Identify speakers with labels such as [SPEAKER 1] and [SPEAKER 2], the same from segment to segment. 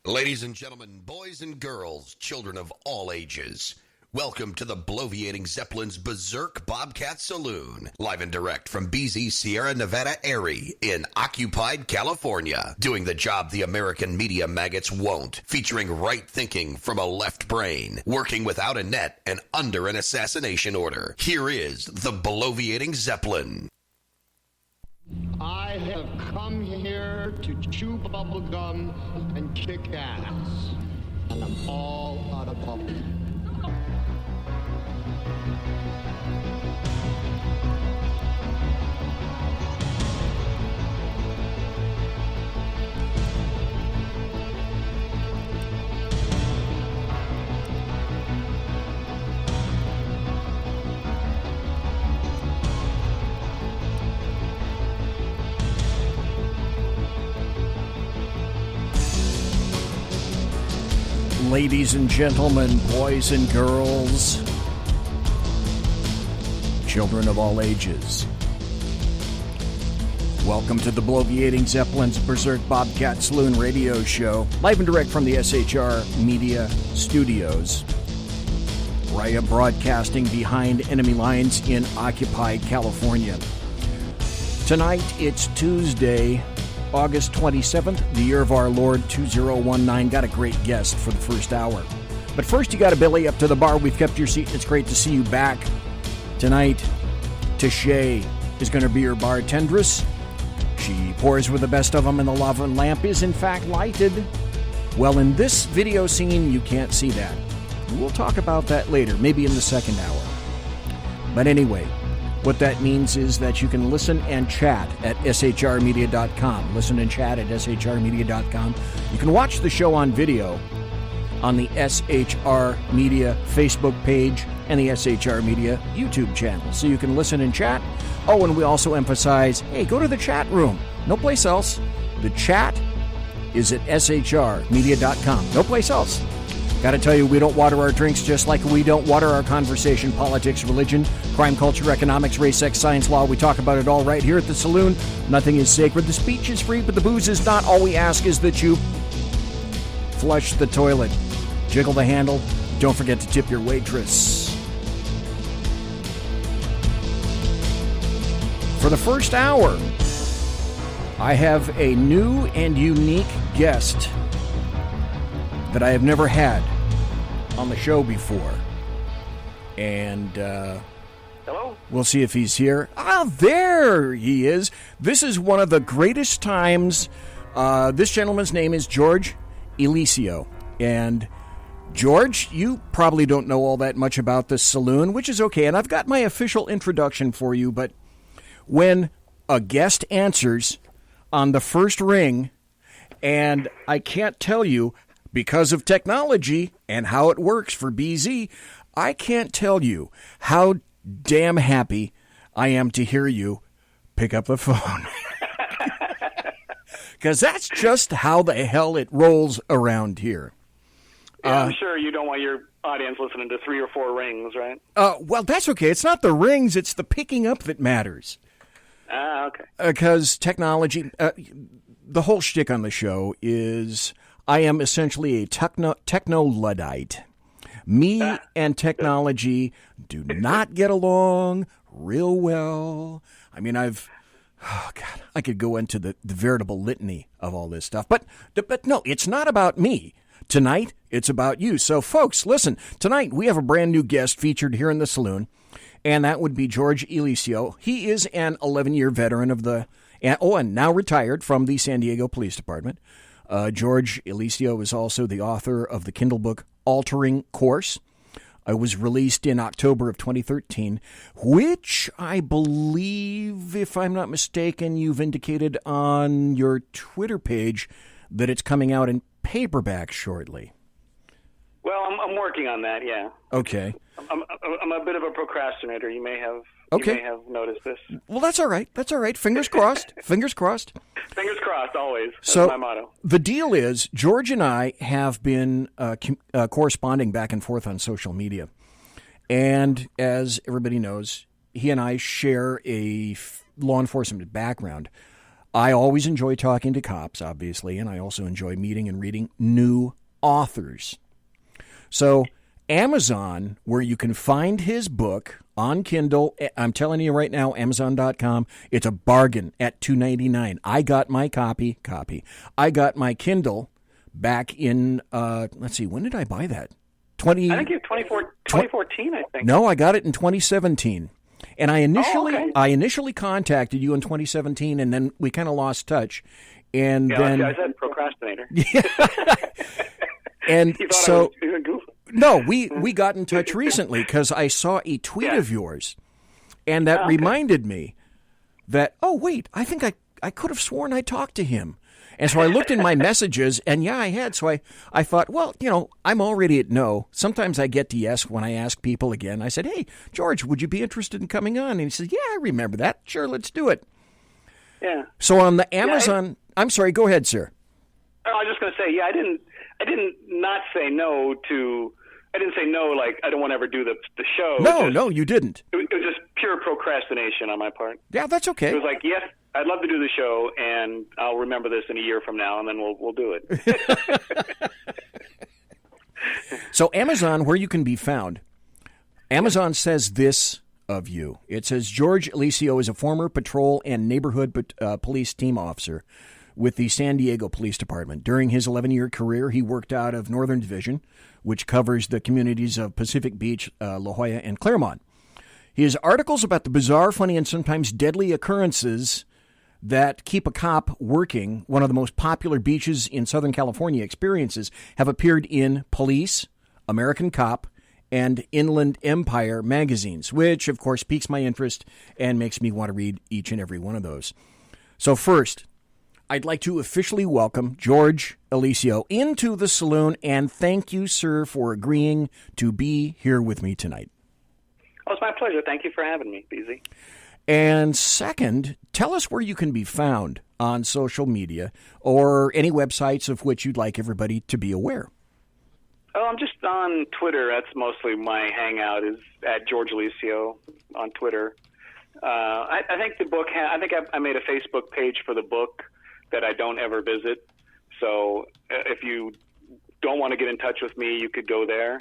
[SPEAKER 1] Ladies and gentlemen, boys and girls, children of all ages, welcome to the Bloviating Zeppelin's Berserk Bobcat Saloon, live and direct from BZ Sierra Nevada Airy in occupied California, doing the job the American media maggots won't, featuring right thinking from a left brain, working without a net and under an assassination order. Here is the Bloviating Zeppelin.
[SPEAKER 2] I have come here to chew bubblegum and kick ass, and I'm all out of bubblegum.
[SPEAKER 3] Ladies and gentlemen, boys and girls, children of all ages, welcome to the Bloviating Zeppelin's Berserk Bobcat Saloon radio show, live and direct from the SHR Media studios, where I am broadcasting behind enemy lines in occupied California. Tonight, it's Tuesday, August 27th, the year of our Lord 2019. Got a great guest for the first hour. But first, you got to belly up to the bar. We've kept your seat. It's great to see you back. Tonight, Tashay is going to be your bartendress. She pours with the best of them, and the lava lamp is, in fact, lighted. Well, in this video scene, you can't see that. We'll talk about that later, maybe in the second hour. But anyway, what that means is that you can listen and chat at shrmedia.com. Listen and chat at shrmedia.com. You can watch the show on video on the SHR Media Facebook page and the SHR Media YouTube channel. So you can listen and chat. Oh, and we also emphasize, hey, go to the chat room. No place else. The chat is at shrmedia.com. No place else. Got to tell you, we don't water our drinks just like we don't water our conversation, politics, religion, crime, culture, economics, race, sex, science, law. We talk about it all right here at the saloon. Nothing is sacred. The speech is free, but the booze is not. All we ask is that you flush the toilet, jiggle the handle. Don't forget to tip your waitress. For the first hour, I have a new and unique guest that I have never had on the show before. And
[SPEAKER 4] hello?
[SPEAKER 3] We'll see if he's here. Ah, there he is. This is one of the greatest times. This gentleman's name is GEORGE ELISEO. And George, you probably don't know all that much about this saloon, which is okay. And I've got my official introduction for you, but when a guest answers on the first ring, and I can't tell you, because of technology and how it works for BZ, I can't tell you how damn happy I am to hear you pick up the phone. Because that's just how the hell it rolls around here.
[SPEAKER 4] Yeah, I'm sure you don't want your audience listening to 3 or 4 rings, right?
[SPEAKER 3] Well, that's okay. It's not the rings. It's the picking up that matters.
[SPEAKER 4] Okay.
[SPEAKER 3] Because technology, the whole shtick on the show is I am essentially a techno-Luddite. Me and technology do not get along real well. I mean, I could go into the veritable litany of all this stuff. But no, it's not about me. Tonight, it's about you. So, folks, listen. Tonight, we have a brand new guest featured here in the saloon, and that would be GEORGE ELISEO. He is an 11-year veteran of and now retired from the San Diego Police Department. GEORGE ELISEO is also the author of the Kindle book Altering Course. It was released in October of 2013, which I believe, if I'm not mistaken, you've indicated on your Twitter page that it's coming out in paperback shortly.
[SPEAKER 4] Well, I'm working on that, yeah.
[SPEAKER 3] Okay.
[SPEAKER 4] I'm a bit of a procrastinator. You may have noticed this.
[SPEAKER 3] Well, that's all right. That's all right. Fingers crossed. Fingers crossed.
[SPEAKER 4] Fingers crossed, always. That's
[SPEAKER 3] so,
[SPEAKER 4] my motto.
[SPEAKER 3] The deal is, George and I have been corresponding back and forth on social media. And as everybody knows, he and I share a law enforcement background. I always enjoy talking to cops, obviously, and I also enjoy meeting and reading new authors. So Amazon, where you can find his book on Kindle, I'm telling you right now, Amazon.com, it's a bargain at $2.99. I got my copy. I got my Kindle back in, let's see, when did I buy that?
[SPEAKER 4] I think it's 2014, I think.
[SPEAKER 3] No, I got it in 2017. And I initially contacted you in 2017, and then we kind of lost touch. And then
[SPEAKER 4] I said procrastinator.
[SPEAKER 3] And
[SPEAKER 4] you thought
[SPEAKER 3] so,
[SPEAKER 4] I was doing goofy.
[SPEAKER 3] No, we got in touch recently because I saw a tweet of yours, and that reminded me that, oh, wait, I think I could have sworn I talked to him. And so I looked in my messages, and yeah, I had. So I thought, well, I'm already at no. Sometimes I get to yes when I ask people again. I said, hey, George, would you be interested in coming on? And he said, yeah, I remember that. Sure, let's do it.
[SPEAKER 4] Yeah.
[SPEAKER 3] So on the Amazon, I'm sorry, go ahead, sir.
[SPEAKER 4] I was just going to say, I didn't not say no to. I didn't say no, like I don't want to ever do the show.
[SPEAKER 3] No, you didn't.
[SPEAKER 4] It was just pure procrastination on my part.
[SPEAKER 3] Yeah, that's okay.
[SPEAKER 4] It was like, yes, I'd love to do the show, and I'll remember this in a year from now, and then we'll do it.
[SPEAKER 3] So Amazon, where you can be found, Amazon says this of you. It says, George Eliseo is a former patrol and neighborhood police team officer with the San Diego Police Department. During his 11-year career, he worked out of Northern Division, which covers the communities of Pacific Beach, La Jolla, and Claremont. His articles about the bizarre, funny, and sometimes deadly occurrences that keep a cop working, one of the most popular beaches in Southern California experiences, have appeared in Police, American Cop, and Inland Empire magazines, which, of course, piques my interest and makes me want to read each and every one of those. So first, I'd like to officially welcome George Eliseo into the saloon, and thank you, sir, for agreeing to be here with me tonight.
[SPEAKER 4] Oh, it's my pleasure. Thank you for having me, BZ.
[SPEAKER 3] And second, tell us where you can be found on social media or any websites of which you'd like everybody to be aware.
[SPEAKER 4] Oh, I'm just on Twitter. That's mostly my hangout, is at George Eliseo on Twitter. I think the book, I made a Facebook page for the book that I don't ever visit. So if you don't want to get in touch with me, you could go there.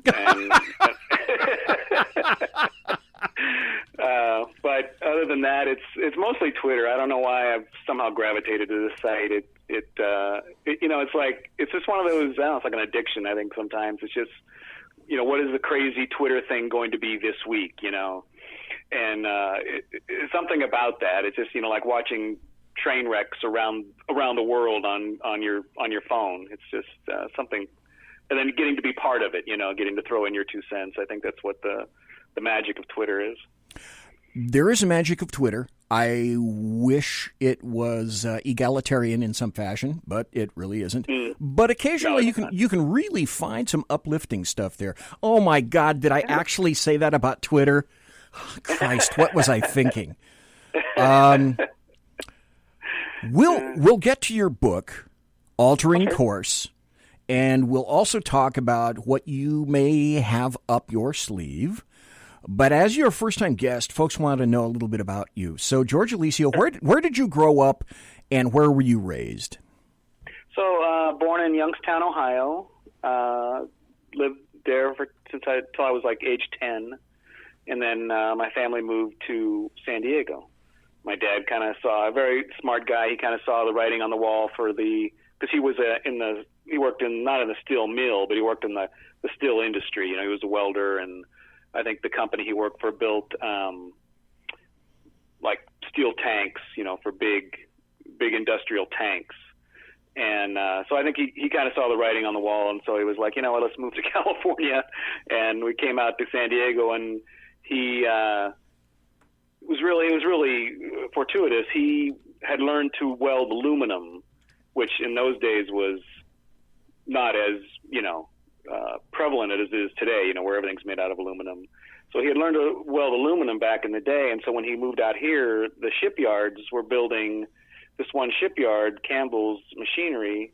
[SPEAKER 4] And, but other than that, it's mostly Twitter. I don't know why I've somehow gravitated to this site. It's just one of those, it's like an addiction, I think sometimes. It's just, what is the crazy Twitter thing going to be this week, And it's something about that. It's just, like watching train wrecks around the world on your phone. It's just something, and then getting to be part of it, getting to throw in your 2 cents. I think that's what the magic of Twitter is.
[SPEAKER 3] There is a magic of Twitter. I wish it was egalitarian in some fashion, but it really isn't. But occasionally you can really find some uplifting stuff there. Oh my God, did I actually say that about Twitter? Christ, what was I thinking? We'll get to your book, Altering Course, and we'll also talk about what you may have up your sleeve. But as your first-time guest, folks want to know a little bit about you. So, George Eliseo, where did you grow up, and where were you raised?
[SPEAKER 4] So, born in Youngstown, Ohio. Lived there till I was like age 10, and then my family moved to San Diego. My dad kind of saw, a very smart guy. He kind of saw the writing on the wall because he was he worked not in the steel mill, but he worked in the steel industry. He was a welder, and I think the company he worked for built like steel tanks, for big industrial tanks. And so I think he kind of saw the writing on the wall, and so he was like, let's move to California. And we came out to San Diego, and he it was really fortuitous. He had learned to weld aluminum, which in those days was not as prevalent as it is today, where everything's made out of aluminum. So he had learned to weld aluminum back in the day, and so when he moved out here, the shipyards were building this one shipyard, Campbell's Machinery,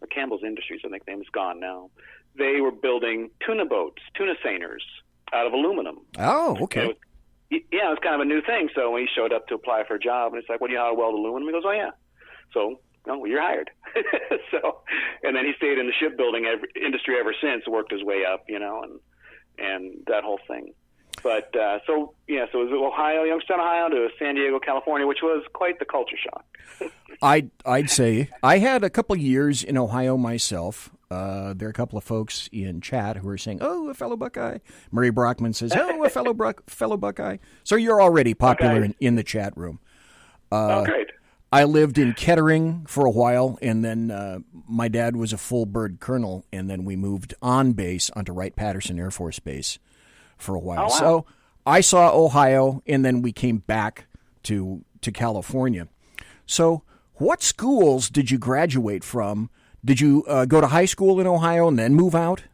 [SPEAKER 4] or Campbell's Industries, I think the name is gone now. They were building tuna boats, tuna seiners, out of aluminum.
[SPEAKER 3] Oh, okay.
[SPEAKER 4] yeah, it was kind of a new thing. So when he showed up to apply for a job, and it's like, well, do you know how to weld aluminum? He goes, oh, yeah. So, well, you're hired. So, and then he stayed in the shipbuilding industry ever since, worked his way up, and that whole thing. But so it was Ohio, Youngstown, Ohio, to San Diego, California, which was quite the culture shock.
[SPEAKER 3] I'd say I had a couple of years in Ohio myself. There are a couple of folks in chat who are saying, "Oh, a fellow Buckeye." Murray Brockman says, "Oh, a fellow Buckeye." So you're already popular in the chat room.
[SPEAKER 4] Oh, great.
[SPEAKER 3] I lived in Kettering for a while, and then my dad was a full bird colonel, and then we moved on base onto Wright-Patterson Air Force Base for a while.
[SPEAKER 4] Oh, wow.
[SPEAKER 3] So I saw Ohio, and then we came back to California. So what schools did you graduate from? Did you go to high school in Ohio and then move out?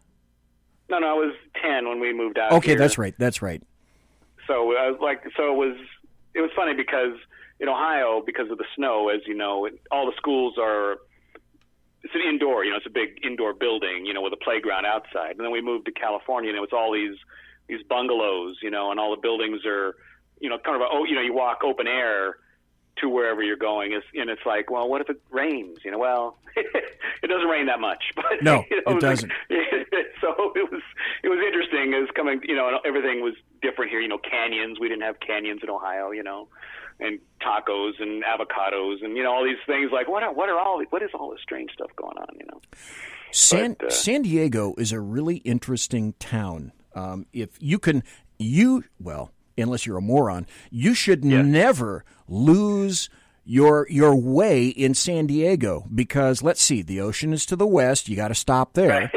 [SPEAKER 4] No, I was 10 when we moved out.
[SPEAKER 3] Okay,
[SPEAKER 4] here.
[SPEAKER 3] that's right.
[SPEAKER 4] So I was like, it was funny because in Ohio, because of the snow, as you know, all the schools it's an indoor, it's a big indoor building, with a playground outside. And then we moved to California, and it was all these bungalows, and all the buildings are, kind of you walk open air to wherever you're going, and it's like, well, what if it rains? Well, it doesn't rain that much, but
[SPEAKER 3] no, it doesn't.
[SPEAKER 4] So it was interesting. It was coming, and everything was different here. Canyons. We didn't have canyons in Ohio, and tacos and avocados and all these things. Like, what is all this strange stuff going on?
[SPEAKER 3] San Diego is a really interesting town. If you can, unless you're a moron, you should never lose your way in San Diego, because let's see, the ocean is to the west. You got to stop there.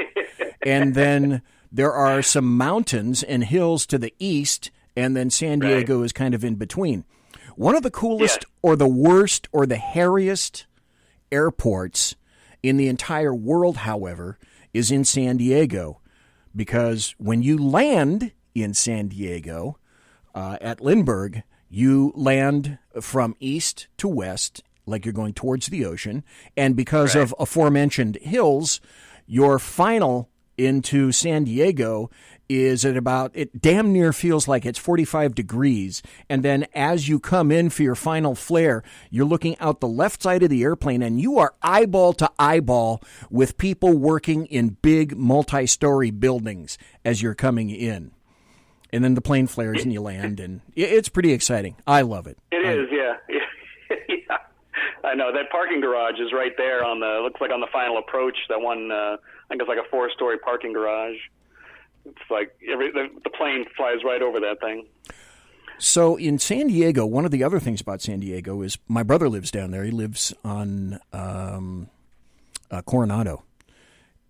[SPEAKER 3] And then there are some mountains and hills to the east, and then San Diego is kind of in between. One of the coolest or the worst or the hairiest airports in the entire world, however, is in San Diego, because when you land in San Diego at Lindbergh, you land from east to west, like you're going towards the ocean, and because of aforementioned hills, your final into San Diego is at about, it damn near feels like it's 45 degrees. And then as you come in for your final flare, you're looking out the left side of the airplane, and you are eyeball to eyeball with people working in big multi-story buildings as you're coming in. And then the plane flares and you land, and it's pretty exciting. I love it.
[SPEAKER 4] It is, yeah. Yeah. I know. That parking garage is right there looks like on the final approach, that one, I think it's like a 4-story parking garage. It's like the plane flies right over that thing.
[SPEAKER 3] So in San Diego, one of the other things about San Diego is my brother lives down there. He lives on Coronado.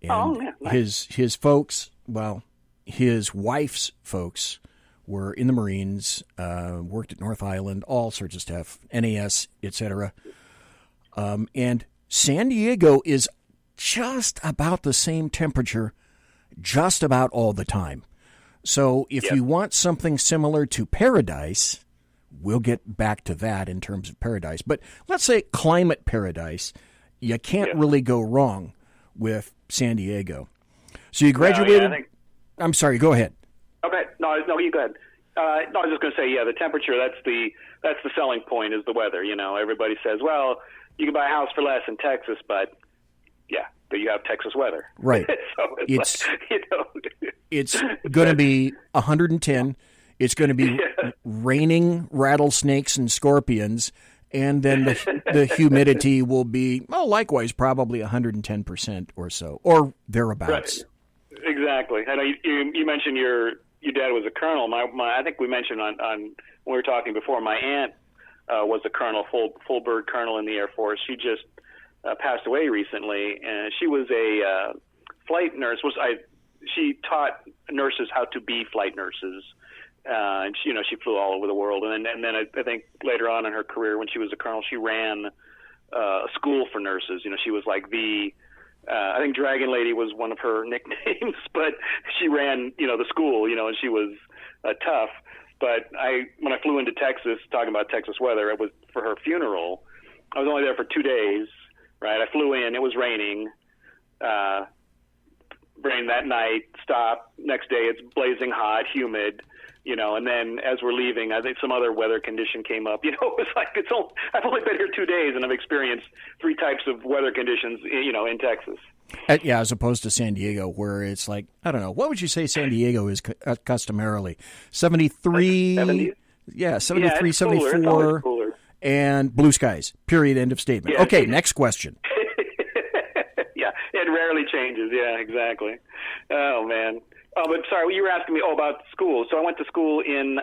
[SPEAKER 3] And nice. His folks, his wife's folks were in the Marines, worked at North Island, all sorts of stuff, NAS, etc. And San Diego is just about the same temperature just about all the time. So if you want something similar to paradise, we'll get back to that in terms of paradise. But let's say climate paradise, you can't really go wrong with San Diego. So you graduated... I'm sorry, go ahead.
[SPEAKER 4] Okay. No, you go ahead. I was just going to say, the temperature, that's the selling point, is the weather. Everybody says, well, you can buy a house for less in Texas, but you have Texas weather.
[SPEAKER 3] Right.
[SPEAKER 4] So
[SPEAKER 3] it's going to be 110. It's going to be raining rattlesnakes and scorpions, and then the humidity will be, likewise, probably 110% or so, or thereabouts.
[SPEAKER 4] Right. Exactly. I know you mentioned your dad was a colonel. I think we mentioned on when we were talking before, my aunt was a colonel, full bird colonel in the Air Force. She just passed away recently, and she was a flight nurse. She taught nurses how to be flight nurses, and she flew all over the world. And then I think later on in her career, when she was a colonel, she ran a school for nurses. She was like I think Dragon Lady was one of her nicknames, but she ran the school, and she was tough. But when I flew into Texas, talking about Texas weather, it was for her funeral. I was only there for 2 days. Right, I flew in. It was raining. rain that night, stop. Next day, it's blazing hot, humid. And then as we're leaving, I think some other weather condition came up. It was like I've only been here 2 days, and I've experienced 3 types of weather conditions. In Texas.
[SPEAKER 3] Yeah, as opposed to San Diego, where it's like, I don't know, what would you say San Diego is customarily? 73?
[SPEAKER 4] 70?
[SPEAKER 3] Yeah, 73,
[SPEAKER 4] it's
[SPEAKER 3] 74,
[SPEAKER 4] cooler. It's always cooler.
[SPEAKER 3] And blue skies, period, end of statement.
[SPEAKER 4] Yeah.
[SPEAKER 3] Okay, next question.
[SPEAKER 4] Yeah, it rarely changes. Yeah, exactly. Oh, man. Oh, but sorry, you were asking me about school. So I went to school in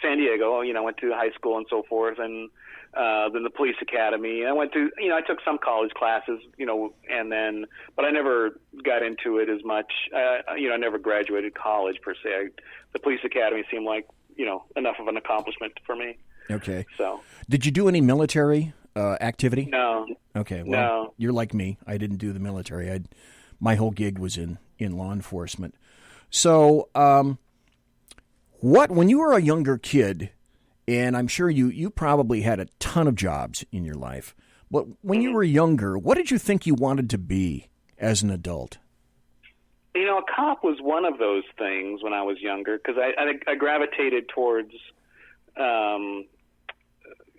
[SPEAKER 4] San Diego. I went to high school and so forth, and then the police academy. I went to, I took some college classes, but I never got into it as much. I never graduated college per se. The police academy seemed like, enough of an accomplishment for me.
[SPEAKER 3] Okay.
[SPEAKER 4] So,
[SPEAKER 3] did you do any military activity?
[SPEAKER 4] No.
[SPEAKER 3] Okay. Well,
[SPEAKER 4] no.
[SPEAKER 3] You're like me. I didn't do the military. My whole gig was in law enforcement. So, when you were a younger kid, and I'm sure you probably had a ton of jobs in your life, but when you were younger, what did you think you wanted to be as an adult?
[SPEAKER 4] A cop was one of those things when I was younger, because I gravitated towards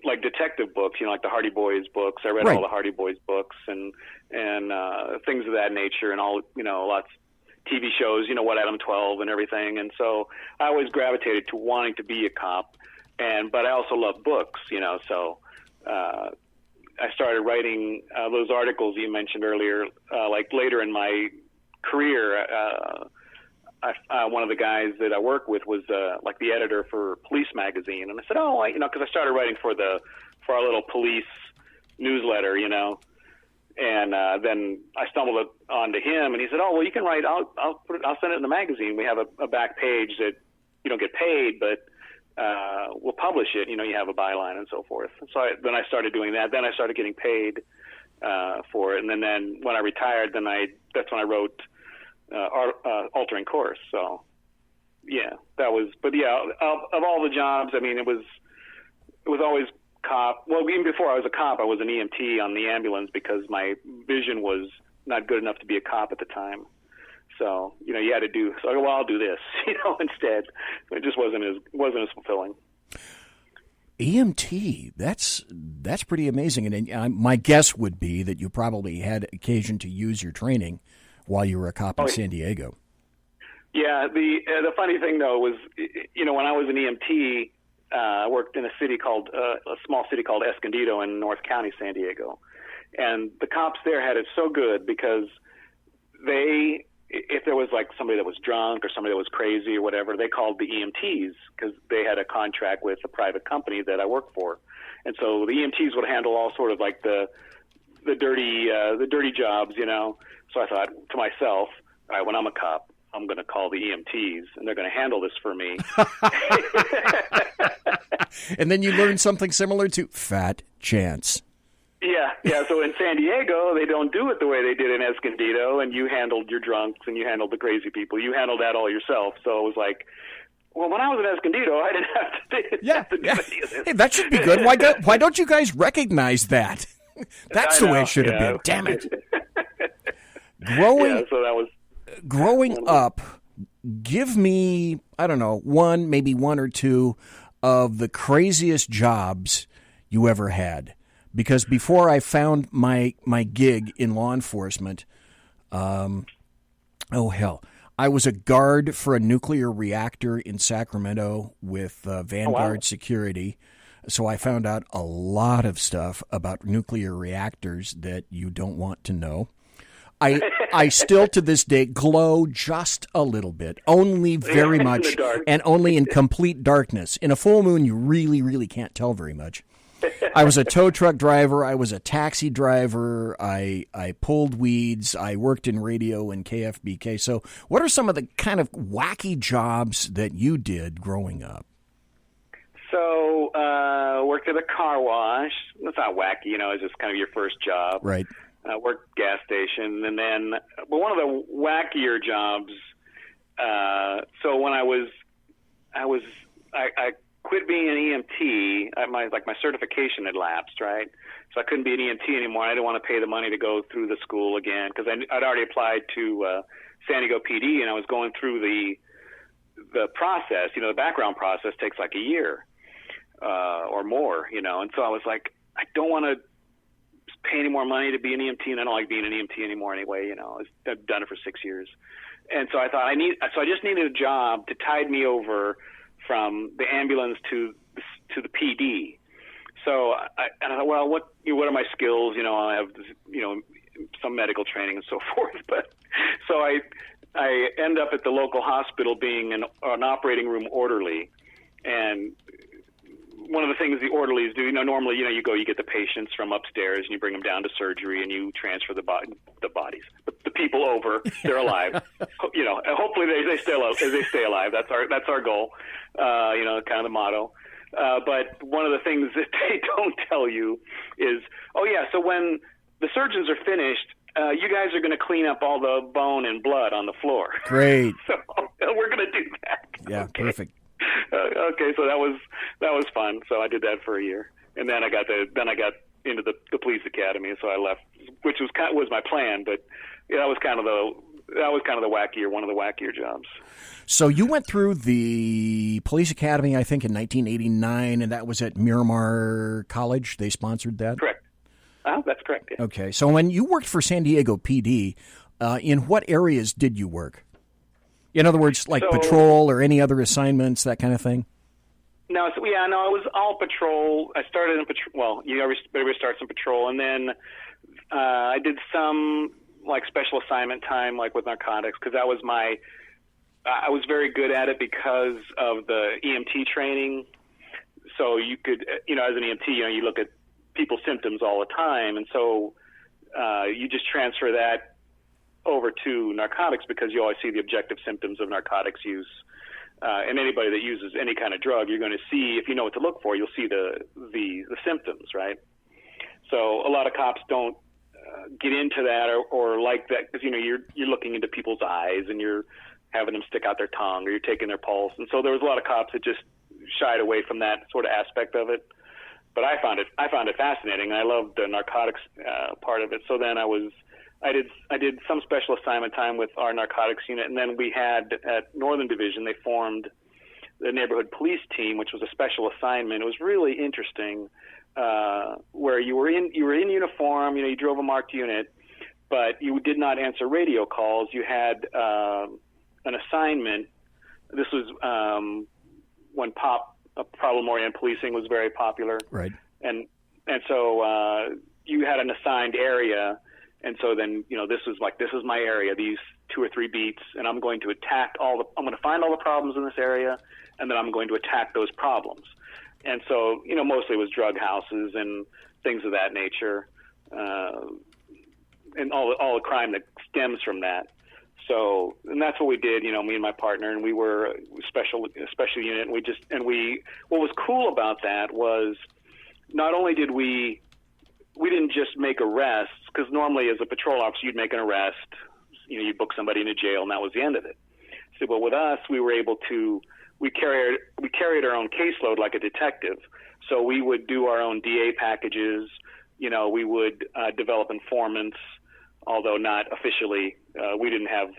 [SPEAKER 4] like detective books, like the Hardy Boys books. I read all the Hardy Boys books and things of that nature, and all lots of TV shows, What Adam 12 and everything. And so I always gravitated to wanting to be a cop, but I also love books, So I started writing those articles you mentioned earlier, like later in my career. One of the guys that I work with was like the editor for Police Magazine, and I said, because I started writing for our little police newsletter, and then I stumbled onto him, and he said, "Oh, well, you can write. I'll send it in the magazine. We have a back page that you don't get paid, but we'll publish it. You have a byline and so forth." So then I started doing that. Then I started getting paid for it, and then when I retired, that's when I wrote Altering Course. So yeah, that was. But yeah, of all the jobs, I mean, it was always cop. Well, even before I was a cop, I was an EMT on the ambulance because my vision was not good enough to be a cop at the time. So you had to do. So I'll do this, instead. It just wasn't as fulfilling.
[SPEAKER 3] EMT, that's pretty amazing. And my guess would be that you probably had occasion to use your training while you were a cop in San Diego.
[SPEAKER 4] Yeah, the funny thing though was, when I was an EMT, I worked in a small city called Escondido in North County, San Diego, and the cops there had it so good because if there was like somebody that was drunk or somebody that was crazy or whatever, they called the EMTs because they had a contract with a private company that I worked for, and so the EMTs would handle all sort of like the dirty jobs, So I thought to myself, all right, when I'm a cop, I'm going to call the EMTs, and they're going to handle this for me.
[SPEAKER 3] And then you learned something similar to fat chance.
[SPEAKER 4] Yeah. So in San Diego, they don't do it the way they did in Escondido, and you handled your drunks and you handled the crazy people. You handled that all yourself. So it was like, well, when I was in Escondido, I didn't have to do any of this.
[SPEAKER 3] Hey, that should be good. Why don't you guys recognize that? That's the way it should have been. Damn it. Growing up, give me, I don't know, maybe one or two of the craziest jobs you ever had. Because before I found my gig in law enforcement, I was a guard for a nuclear reactor in Sacramento with Vanguard Security. So I found out a lot of stuff about nuclear reactors that you don't want to know. I still to this day glow just a little bit, only very much, and only in complete darkness. In a full moon, you really, really can't tell very much. I was a tow truck driver. I was a taxi driver. I pulled weeds. I worked in radio and KFBK. So what are some of the kind of wacky jobs that you did growing up?
[SPEAKER 4] So worked at a car wash. It's not wacky, it's just kind of your first job.
[SPEAKER 3] Right.
[SPEAKER 4] Worked gas station, and then, but one of the wackier jobs. So when I quit quit being an EMT. My certification had lapsed, right? So I couldn't be an EMT anymore. I didn't want to pay the money to go through the school again because I'd already applied to San Diego PD, and I was going through the process. You know, the background process takes like a year or more, you know. And so I was like, I don't want to pay any more money to be an EMT, and I don't like being an EMT anymore anyway. You know, I've done it for 6 years. And so I thought I just needed a job to tide me over from the ambulance to the PD. So I thought, well, what are my skills? You know, I have, you know, some medical training and so forth. But so I end up at the local hospital being an operating room orderly. And one of the things the orderlies do, you know, normally, you know, you get the patients from upstairs and you bring them down to surgery and you transfer the bodies, the people over. They're alive. You know, hopefully they stay alive. That's our goal. You know, kind of the motto. But one of the things that they don't tell you is, oh yeah, so when the surgeons are finished, you guys are going to clean up all the bone and blood on the floor.
[SPEAKER 3] Great.
[SPEAKER 4] So we're going to do that.
[SPEAKER 3] Yeah,
[SPEAKER 4] okay.
[SPEAKER 3] Perfect.
[SPEAKER 4] Okay, so that was fun. So I did that for a year, and then I got into the police academy. So I left, which was my plan. But yeah, that was kind of the wackier, one of the wackier jobs.
[SPEAKER 3] So you went through the police academy, I think, in 1989, and that was at Miramar College. They sponsored that.
[SPEAKER 4] Correct. That's correct. Yeah.
[SPEAKER 3] Okay. So when you worked for San Diego PD, in what areas did you work? In other words, like patrol or any other assignments, that kind of thing?
[SPEAKER 4] No, it was all patrol. I started in patrol. Well, everybody starts in patrol, and then I did some like special assignment time, like with narcotics, because that was I was very good at it because of the EMT training. So you could, you know, as an EMT, you know, you look at people's symptoms all the time, and so you just transfer that over to narcotics because you always see the objective symptoms of narcotics use. And anybody that uses any kind of drug, you're going to see, if you know what to look for, you'll see the symptoms, right? So a lot of cops don't get into that or like that because, you know, you're looking into people's eyes and you're having them stick out their tongue or you're taking their pulse. And so there was a lot of cops that just shied away from that sort of aspect of it. But I found it fascinating. I loved the narcotics part of it. So then I did some special assignment time with our narcotics unit, and then we had at Northern Division they formed the neighborhood police team, which was a special assignment. It was really interesting, where you were in uniform, you know, you drove a marked unit, but you did not answer radio calls. You had an assignment. This was when problem-oriented policing was very popular,
[SPEAKER 3] right?
[SPEAKER 4] And so you had an assigned area. And so then, you know, this is my area, these 2 or 3 beats, and I'm going to I'm going to find all the problems in this area, and then I'm going to attack those problems. And so, you know, mostly it was drug houses and things of that nature, and all the crime that stems from that. So, and that's what we did, you know, me and my partner, and we were a special unit, and what was cool about that was not only did we didn't just make arrests, because normally as a patrol officer you'd make an arrest, you know, you book somebody into jail, and that was the end of it. So, but with us, we were able to we carried our own caseload like a detective. So we would do our own DA packages. You know, we would develop informants, although not officially. We didn't have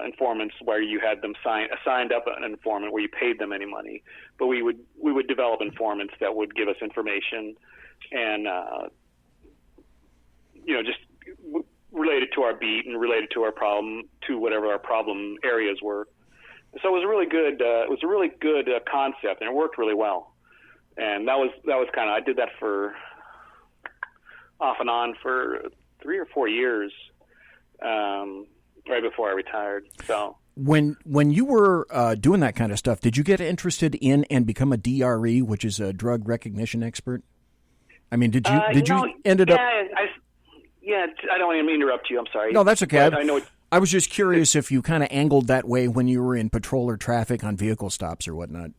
[SPEAKER 4] informants where you had them signed up an informant where you paid them any money. But we would develop informants that would give us information and you know, just related to our beat and related to our problem, to whatever our problem areas were. So it was a really good. It was a really good concept, and it worked really well. And that was kind of, I did that for off and on for 3 or 4 years, right before I retired. So
[SPEAKER 3] when you were doing that kind of stuff, did you get interested in and become a DRE, which is a drug recognition expert? I mean, did you ended up?
[SPEAKER 4] Yeah, I don't want to interrupt you. I'm sorry.
[SPEAKER 3] No, that's okay.
[SPEAKER 4] I know.
[SPEAKER 3] I was just curious if you kind of angled that way when you were in patrol or traffic on vehicle stops or whatnot.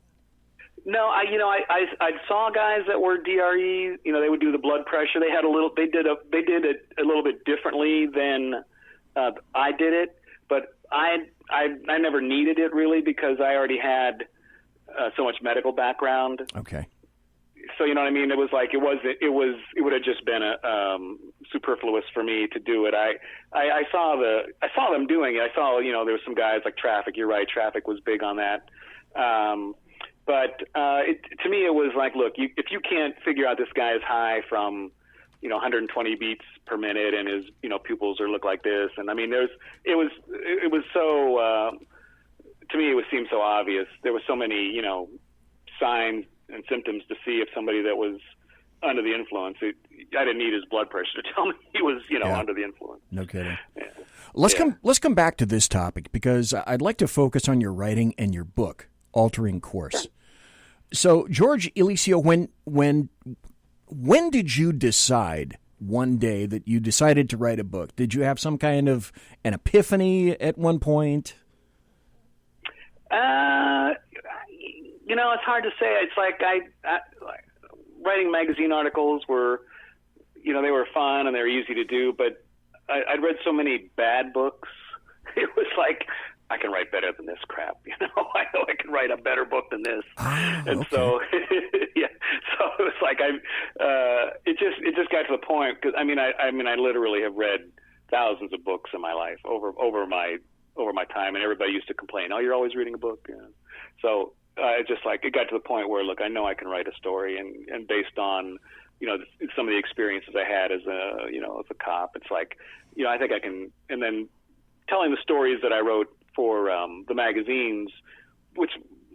[SPEAKER 4] No, I saw guys that were DRE. You know, they would do the blood pressure. They did it a little bit differently than I did it, but I never needed it really because I already had so much medical background.
[SPEAKER 3] Okay.
[SPEAKER 4] So you know what I mean? It was like it would have just been a superfluous for me to do it. I saw them doing it. I saw, you know, there were some guys like Traffic. You're right, Traffic was big on that. But to me, it was like, look, if you can't figure out this guy is high from, you know, 120 beats per minute, and his, you know, pupils look like this, and I mean, it was so to me, it seemed so obvious. There were so many, you know, signs and symptoms to see if somebody that was under the influence. I didn't need his blood pressure to tell me he was, you know, under the influence.
[SPEAKER 3] No kidding.
[SPEAKER 4] Yeah.
[SPEAKER 3] Let's come back to this topic, because I'd like to focus on your writing and your book, Altering Course. Sure. So, George Eliseo, when did you decide one day that you decided to write a book? Did you have some kind of an epiphany at one point?
[SPEAKER 4] You know, it's hard to say. It's like writing magazine articles were, you know, they were fun and they were easy to do, but I'd read so many bad books. It was like, I can write better than this crap. You know, I know I can write a better book than this. And so, yeah. So it was like it just got to the point, because I mean I literally have read thousands of books in my life over my time, and everybody used to complain, "Oh, you're always reading a book." Yeah. So it got to the point where, look, I know I can write a story, and based on, you know, some of the experiences I had as a cop, it's like, you know, I think I can. And then telling the stories that I wrote for the magazines, which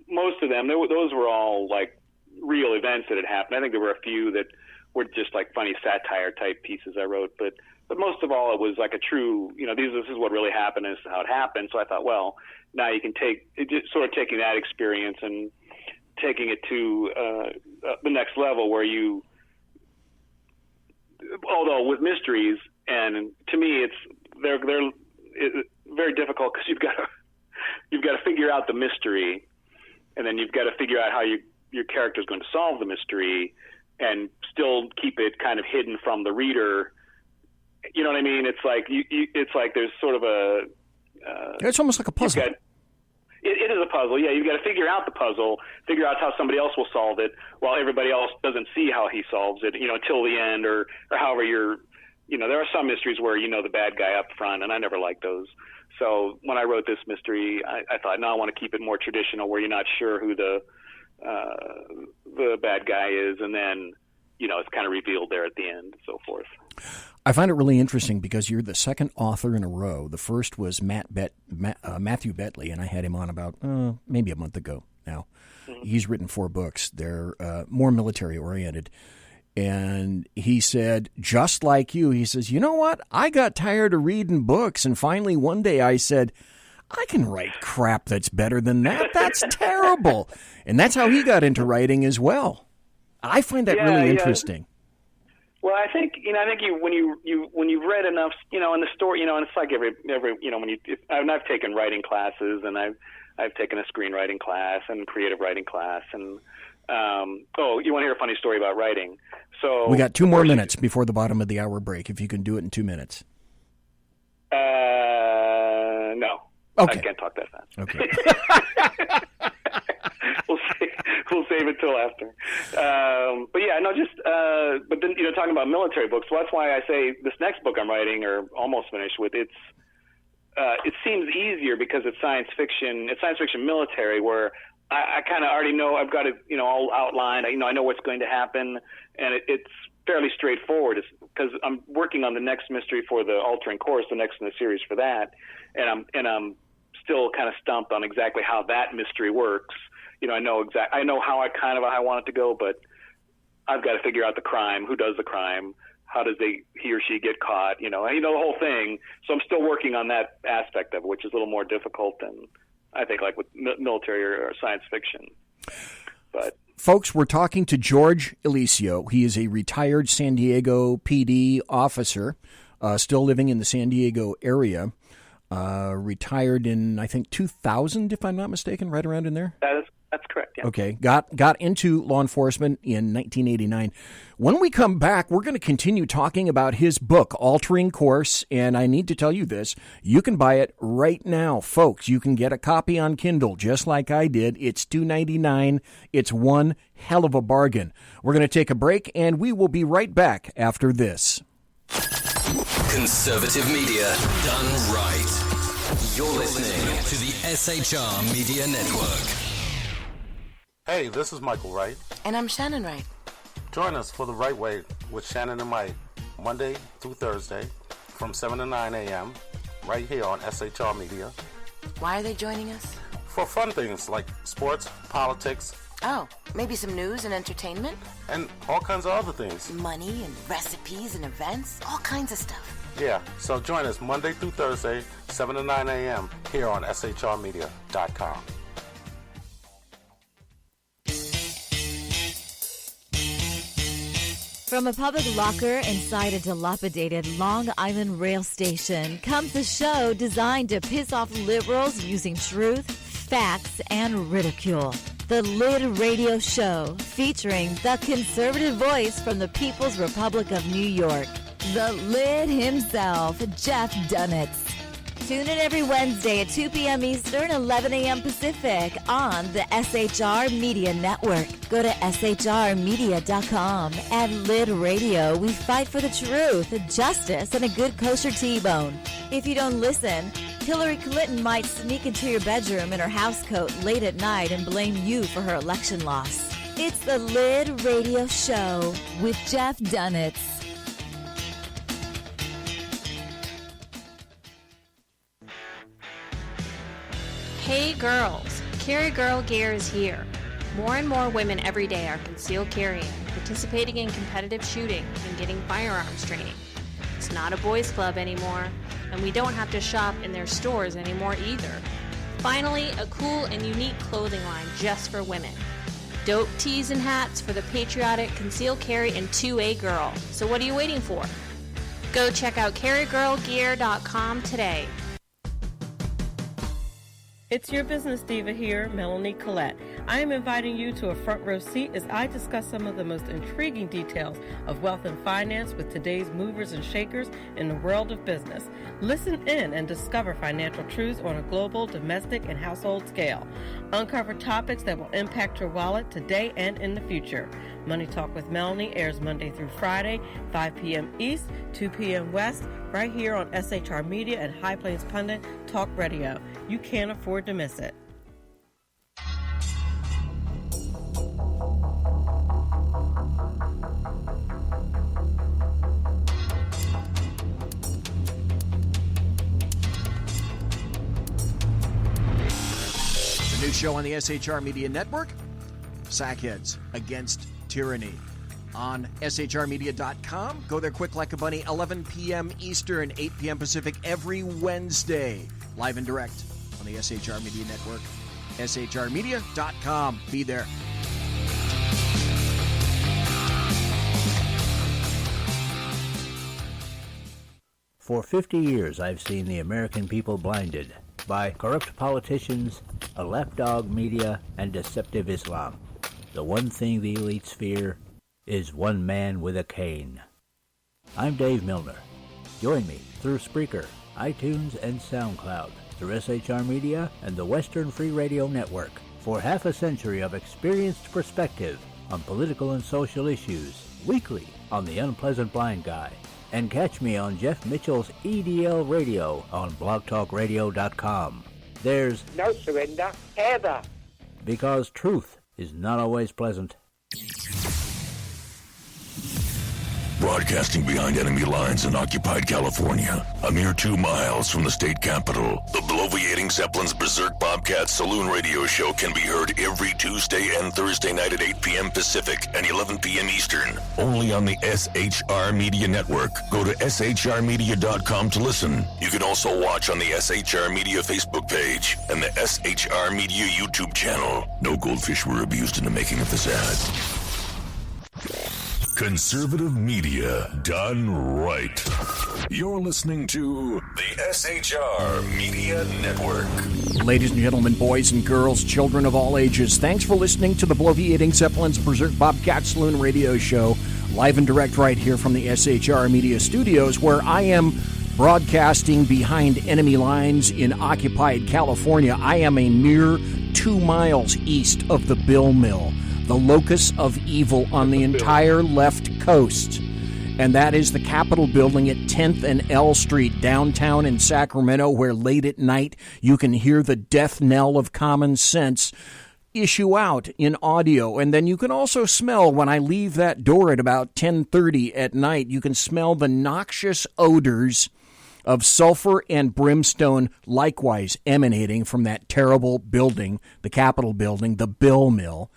[SPEAKER 4] most of them, those were all like real events that had happened. I think there were a few that were just like funny satire type pieces I wrote, but most of all, it was like a true, you know, this is what really happened, and this is how it happened. So I thought, well, now you can taking that experience and taking it to the next level, where you, although with mysteries, and to me, they're very difficult, because you've got to figure out the mystery, and then you've got to figure out how your character is going to solve the mystery, and still keep it kind of hidden from the reader. You know what I mean? It's like it's like there's sort of a.
[SPEAKER 3] It's almost like a puzzle.
[SPEAKER 4] It is a puzzle. Yeah, you've got to figure out the puzzle, figure out how somebody else will solve it, while everybody else doesn't see how he solves it. You know, till the end, or however you're. You know, there are some mysteries where you know the bad guy up front, and I never liked those. So when I wrote this mystery, I thought, no, I want to keep it more traditional, where you're not sure who the bad guy is, and then, you know, it's kind of revealed there at the end, and so forth.
[SPEAKER 3] I find it really interesting, because you're the second author in a row. The first was Matthew Betley, and I had him on about maybe a month ago now. Mm-hmm. He's written 4 books. They're more military-oriented. And he said, just like you, he says, you know what? I got tired of reading books, and finally one day I said, I can write crap that's better than that. That's terrible. And that's how he got into writing as well. I find that really interesting.
[SPEAKER 4] Well, I think when you've read enough, you know, in the story, you know, and it's like every you know, I've taken writing classes, and I've taken a screenwriting class and creative writing class, and you want to hear a funny story about writing? So
[SPEAKER 3] we got 2 more minutes before the bottom of the hour break. If you can do it in 2 minutes.
[SPEAKER 4] No.
[SPEAKER 3] Okay.
[SPEAKER 4] I can't talk that fast.
[SPEAKER 3] Okay.
[SPEAKER 4] We'll save it till after. But yeah, no, just but then, you know, talking about military books. So that's why I say this next book I'm writing, or almost finished with, it seems easier because it's science fiction. It's science fiction military, where I kind of already know. I've got it, you know, all outlined. I know what's going to happen, and it's fairly straightforward. Because I'm working on the next mystery for the Altering Course, the next in the series for that, and I'm still kind of stumped on exactly how that mystery works. You know, I know how I want it to go, but I've got to figure out the crime. Who does the crime? How does he or she get caught? You know, the whole thing. So I'm still working on that aspect of it, which is a little more difficult than I think, like with military or science fiction. But
[SPEAKER 3] folks, we're talking to George Eliseo. He is a retired San Diego PD officer, still living in the San Diego area. Retired in, I think, 2000, if I'm not mistaken, right around in there?
[SPEAKER 4] That's correct, yeah.
[SPEAKER 3] Okay. Got into law enforcement in 1989. When we come back, we're going to continue talking about his book, Altering Course, and I need to tell you this. You can buy it right now, folks. You can get a copy on Kindle, just like I did. It's $2.99. It's one hell of a bargain. We're going to take a break, and we will be right back after this.
[SPEAKER 5] Conservative media done right. You're listening to the SHR Media Network.
[SPEAKER 6] Hey, this is Michael Wright.
[SPEAKER 7] And I'm Shannon Wright.
[SPEAKER 6] Join us for The Right Way with Shannon and Mike, Monday through Thursday from 7 to 9 a.m. right here on SHR Media.
[SPEAKER 7] Why are they joining us?
[SPEAKER 6] For fun things like sports, politics.
[SPEAKER 7] Oh, maybe some news and entertainment?
[SPEAKER 6] And all kinds of other things.
[SPEAKER 7] Money and recipes and events, all kinds of stuff.
[SPEAKER 6] Yeah, so join us Monday through Thursday, 7 to 9 a.m. here on SHRmedia.com.
[SPEAKER 8] From a public locker inside a dilapidated Long Island rail station comes a show designed to piss off liberals using truth, facts, and ridicule. The Lid Radio Show, featuring the conservative voice from the People's Republic of New York, the Lid himself, Jeff Dunitz. Tune in every Wednesday at 2 p.m. Eastern, 11 a.m. Pacific on the SHR Media Network. Go to shrmedia.com. At Lid Radio, we fight for the truth, justice, and a good kosher T-bone. If you don't listen, Hillary Clinton might sneak into your bedroom in her housecoat late at night and blame you for her election loss. It's the Lid Radio Show with Jeff Dunitz.
[SPEAKER 9] Hey girls, Carry Girl Gear is here. More and more women every day are concealed carrying, participating in competitive shooting, and getting firearms training. It's not a boys' club anymore, and we don't have to shop in their stores anymore either. Finally, a cool and unique clothing line just for women. Dope tees and hats for the patriotic concealed carry and 2A girl. So what are you waiting for? Go check out carrygirlgear.com today.
[SPEAKER 10] It's your business diva here, Melanie Collette. I am inviting you to a front row seat as I discuss some of the most intriguing details of wealth and finance with today's movers and shakers in the world of business. Listen in and discover financial truths on a global, domestic, and household scale. Uncover topics that will impact your wallet today and in the future. Money Talk with Melanie airs Monday through Friday, 5 p.m. East, 2 p.m. West, right here on SHR Media and High Plains Pundit Talk Radio. You can't afford to miss it.
[SPEAKER 3] The new show on the SHR Media Network, Sackheads Against Tyranny. On shrmedia.com. Go there quick like a bunny, 11 p.m. Eastern, 8 p.m. Pacific, every Wednesday. Live and direct on the SHR Media Network. shrmedia.com. Be there.
[SPEAKER 11] For 50 years, I've seen the American people blinded by corrupt politicians, a lapdog media, and deceptive Islam. The one thing the elites fear is one man with a cane. I'm Dave Milner. Join me through Spreaker, iTunes, and SoundCloud, through SHR Media and the Western Free Radio Network, for half a century of experienced perspective on political and social issues, weekly on The Unpleasant Blind Guy. And catch me on Jeff Mitchell's EDL Radio on blogtalkradio.com. There's
[SPEAKER 12] no surrender, ever.
[SPEAKER 11] Because truth is not always pleasant.
[SPEAKER 13] Broadcasting behind enemy lines in occupied California, a mere 2 miles from the state capital, the bloviating Zeppelin's Berserk Bobcat Saloon radio show can be heard every Tuesday and Thursday night at 8 p.m. Pacific and 11 p.m. Eastern, only on the SHR Media Network. Go to shrmedia.com to listen. You can also watch on the SHR Media Facebook page and the SHR Media YouTube channel. No goldfish were abused in the making of this ad. Conservative media done right. You're listening to the SHR Media Network.
[SPEAKER 3] Ladies and gentlemen, boys and girls, children of all ages, thanks for listening to the Bloviating Zeppelin's Berserk Bobcat Saloon radio show, live and direct right here from the SHR Media studios, where I am broadcasting behind enemy lines in occupied California. I am a mere 2 miles east of the Bill Mill, the locus of evil on the entire left coast. And that is the Capitol building at 10th and L Street, downtown in Sacramento, where late at night you can hear the death knell of common sense issue out in audio. And then you can also smell, when I leave that door at about 10:30 at night, you can smell the noxious odors of sulfur and brimstone likewise emanating from that terrible building, the Capitol building, the Bill Mill,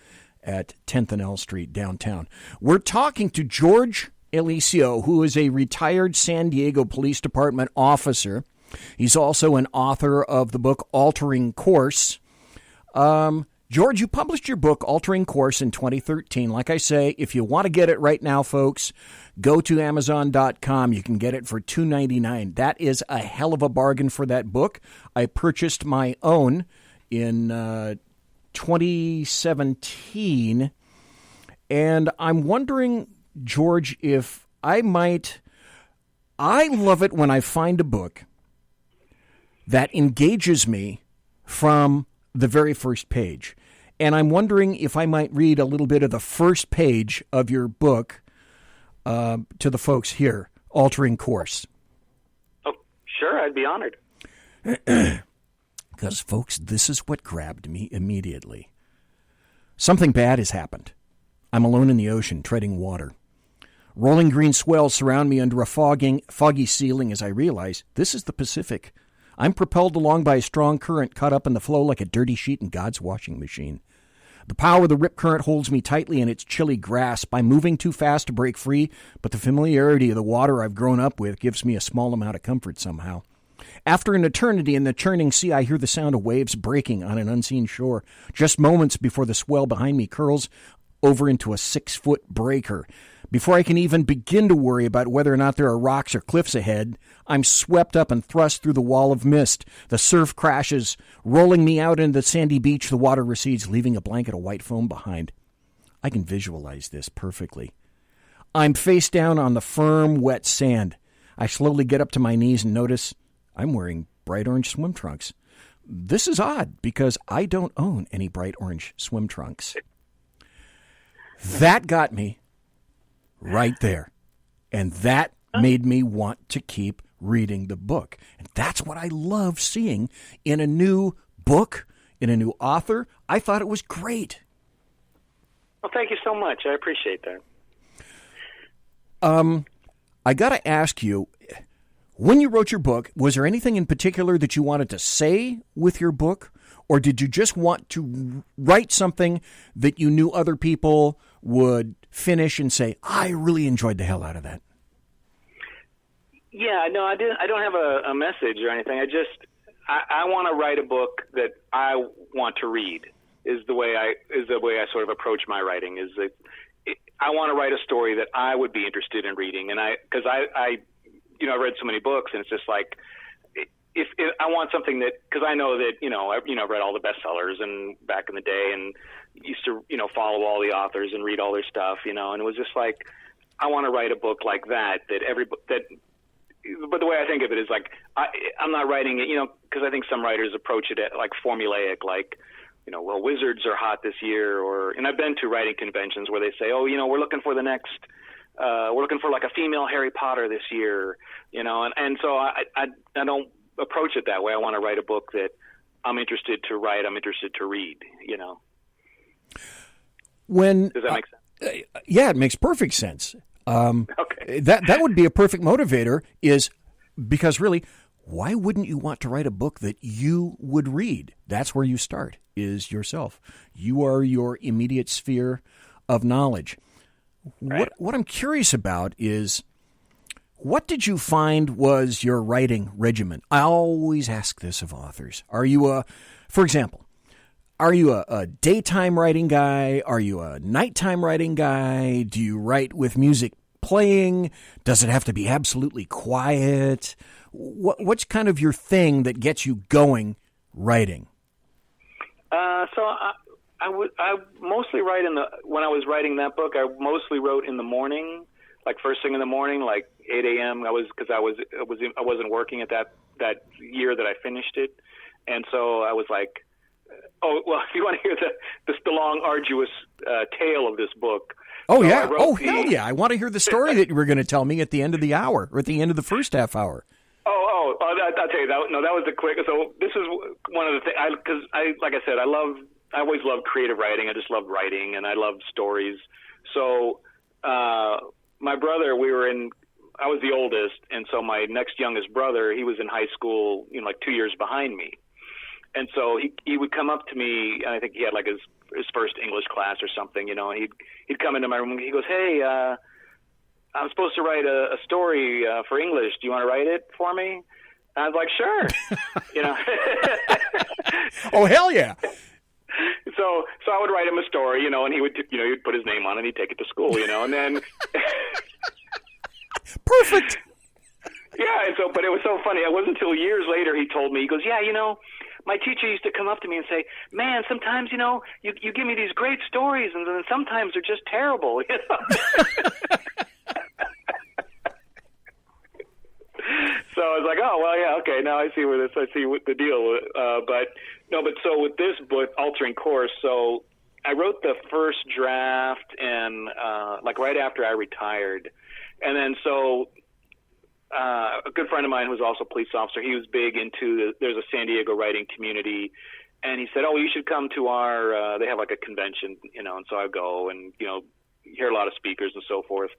[SPEAKER 3] at 10th and L Street downtown. We're talking to George Eliseo, who is a retired San Diego Police Department officer. He's also an author of the book Altering Course. George, you published your book Altering Course in 2013. Like I say, if you want to get it right now, folks, go to Amazon.com. You can get it for $2.99. That is a hell of a bargain for that book. I purchased my own in 2017, and I'm wondering, George, if I love it when I find a book that engages me from the very first page, and I'm wondering if I might read a little bit of the first page of your book to the folks here, Altering Course.
[SPEAKER 4] Oh, sure, I'd be honored.
[SPEAKER 3] Because, folks, this is what grabbed me immediately. Something bad has happened. I'm alone in the ocean, treading water. Rolling green swells surround me under a foggy ceiling as I realize this is the Pacific. I'm propelled along by a strong current caught up in the flow like a dirty sheet in God's washing machine. The power of the rip current holds me tightly in its chilly grasp. I'm moving too fast to break free, but the familiarity of the water I've grown up with gives me a small amount of comfort somehow. After an eternity in the churning sea, I hear the sound of waves breaking on an unseen shore, just moments before the swell behind me curls over into a 6-foot breaker. Before I can even begin to worry about whether or not there are rocks or cliffs ahead, I'm swept up and thrust through the wall of mist. The surf crashes, rolling me out into the sandy beach. The water recedes, leaving a blanket of white foam behind. I can visualize this perfectly. I'm face down on the firm, wet sand. I slowly get up to my knees and notice I'm wearing bright orange swim trunks. This is odd because I don't own any bright orange swim trunks. That got me right there. And that made me want to keep reading the book. And that's what I love seeing in a new book, in a new author. I thought it was great.
[SPEAKER 4] Well, thank you so much. I appreciate that.
[SPEAKER 3] I got to ask you, when you wrote your book, was there anything in particular that you wanted to say with your book? Or did you just want to write something that you knew other people would finish and say, I really enjoyed the hell out of that?
[SPEAKER 4] Yeah, no, I don't have a message or anything. I want to write a book that I want to read. Is the way I sort of approach my writing. Is that I want to write a story that I would be interested in reading, and because I I've read so many books, and it's just like if I want something that, because I know that I've read all the bestsellers and back in the day, and used to follow all the authors and read all their stuff, and it was just like I want to write a book like that but the way I think of it is like I'm not writing it, because I think some writers approach it like formulaic, like well, wizards are hot this year, and I've been to writing conventions where they say, oh, we're looking for the next. We're looking for like a female Harry Potter this year, and so I don't approach it that way. I want to write a book that I'm interested to write, I'm interested to read, Does that make sense?
[SPEAKER 3] Yeah, it makes perfect sense.
[SPEAKER 4] Okay.
[SPEAKER 3] That would be a perfect motivator, is because really, why wouldn't you want to write a book that you would read? That's where you start, is yourself. You are your immediate sphere of knowledge. Right. What I'm curious about is, what did you find was your writing regimen? I always ask this of authors. For example, Are you a daytime writing guy? Are you a nighttime writing guy? Do you write with music playing? Does it have to be absolutely quiet? What's kind of your thing that gets you going writing?
[SPEAKER 4] So I mostly write when I was writing that book, I mostly wrote in the morning, like first thing in the morning, like 8 a.m. I wasn't working at that year that I finished it. And so I was like, oh, well, if you want to hear the long, arduous tale of this book.
[SPEAKER 3] Oh,
[SPEAKER 4] so
[SPEAKER 3] yeah. Hell yeah. I want to hear the story that you were going to tell me at the end of the hour, or at the end of the first half hour.
[SPEAKER 4] I'll tell you that. No, that was the quick. So this is one of the things, because like I said, I always loved creative writing. I just loved writing, and I loved stories. So my brother, I was the oldest, and so my next youngest brother, he was in high school, like 2 years behind me. And so he would come up to me, and I think he had like his first English class or something, and he'd come into my room. He goes, "Hey, I'm supposed to write a story for English. Do you want to write it for me?" And I was like, "Sure."
[SPEAKER 3] Oh, hell yeah.
[SPEAKER 4] So I would write him a story, and he would, he'd put his name on it, and he'd take it to school, and then.
[SPEAKER 3] Perfect.
[SPEAKER 4] Yeah, and so, but it was so funny. It wasn't until years later he told me, he goes, "Yeah, my teacher used to come up to me and say, 'Man, sometimes, you give me these great stories, and then sometimes they're just terrible.'" So I was like, "Oh, well, yeah, okay. Now I see what the deal." But so with this book, Altering Course, so I wrote the first draft and like right after I retired, and then so. A good friend of mine who was also a police officer, he was big into there's a San Diego writing community, and he said, "Oh, you should come to our they have like a convention, and so I go and hear a lot of speakers and so forth."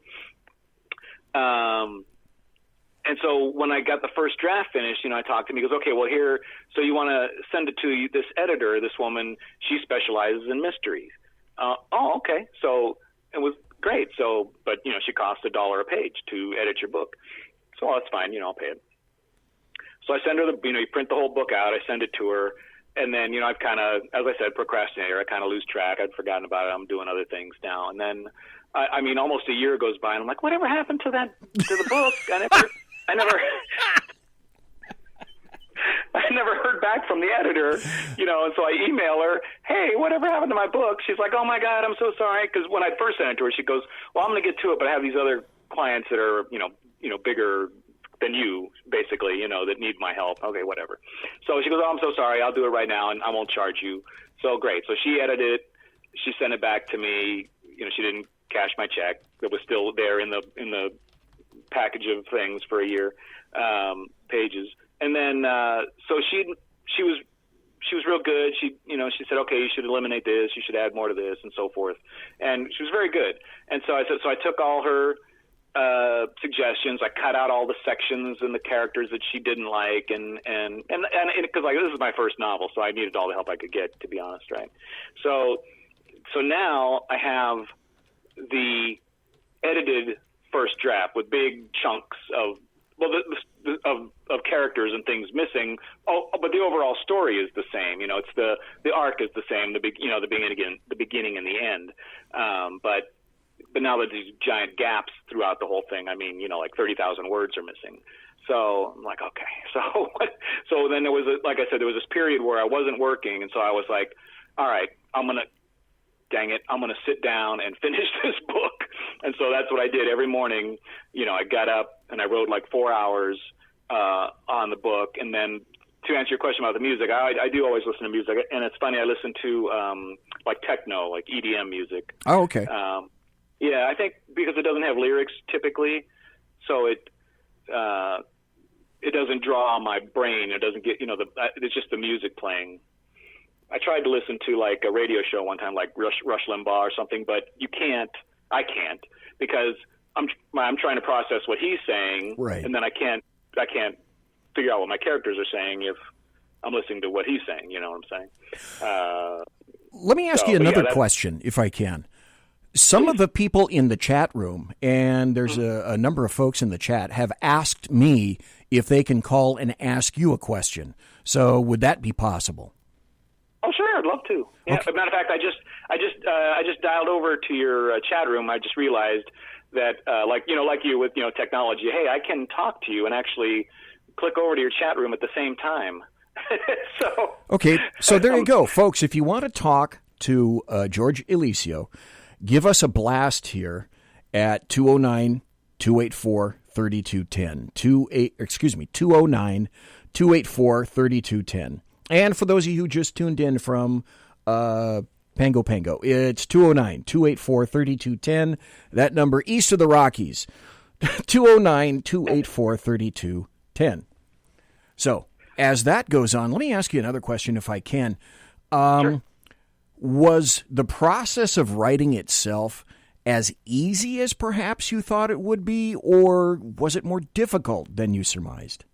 [SPEAKER 4] And so when I got the first draft finished, I talked to him. He goes, "Okay, well here, so you want to send it to this editor, this woman, she specializes in mysteries." Oh, okay. So it was great. So, but she costs $1 a page to edit your book. So that's fine, I'll pay it. So I send her you print the whole book out, I send it to her, and then, I've kind of, as I said, procrastinator, I kind of lose track, I'd forgotten about it, I'm doing other things now, and then, almost a year goes by, and I'm like, whatever happened to the book? I never heard back from the editor, and so I email her, "Hey, whatever happened to my book?" She's like, "Oh my God, I'm so sorry," because when I first sent it to her, she goes, "Well, I'm going to get to it, but I have these other clients that are, bigger than you, basically, that need my help." Okay, whatever. So she goes, "Oh, I'm so sorry. I'll do it right now, and I won't charge you." So great. So she edited it. She sent it back to me. She didn't cash my check. It was still there in the package of things for a year, pages. And then so she was real good. She said, "Okay, you should eliminate this. You should add more to this," and so forth. And she was very good. And so I took all her suggestions. I cut out all the sections and the characters that she didn't like, and because this is my first novel, so I needed all the help I could get, to be honest, right? So now I have the edited first draft with big chunks of of characters and things missing. Oh, but the overall story is the same. It's the arc is the same. The beginning and the end. But now there's these giant gaps throughout the whole thing. Like 30,000 words are missing. So I'm like, okay. So then there was like I said, there was this period where I wasn't working, and so I was like, all right, I'm gonna sit down and finish this book. And so that's what I did every morning. I got up and I wrote like 4 hours on the book. And then to answer your question about the music, I do always listen to music, and it's funny, I listen to like techno, like EDM music.
[SPEAKER 3] Oh, okay.
[SPEAKER 4] Yeah, I think because it doesn't have lyrics typically, so it doesn't draw on my brain. It doesn't get it's just the music playing. I tried to listen to like a radio show one time, like Rush Limbaugh or something, but I can't because I'm trying to process what he's saying,
[SPEAKER 3] right.
[SPEAKER 4] And then I can't figure out what my characters are saying if I'm listening to what he's saying. You know what I'm saying?
[SPEAKER 3] Let me ask you another question, if I can. Some of the people in the chat room, and there's a number of folks in the chat, have asked me if they can call and ask you a question. So would that be possible?
[SPEAKER 4] Oh, sure. I'd love too. Yeah.
[SPEAKER 3] Okay.
[SPEAKER 4] Matter of fact, I just dialed over to your chat room. I just realized that, like you with technology. Hey, I can talk to you and actually click over to your chat room at the same time.
[SPEAKER 3] Okay, so there you go, folks. If you want to talk to George Eliseo, give us a blast here at 209-284-3210. 209-284-3210. And for those of you who just tuned in from Pango, it's 209-284-3210. That number east of the Rockies, 209-284-3210. So, as that goes on, let me ask you another question if I can.
[SPEAKER 4] Sure.
[SPEAKER 3] Was the process of writing itself as easy as perhaps you thought it would be, or was it more difficult than you surmised?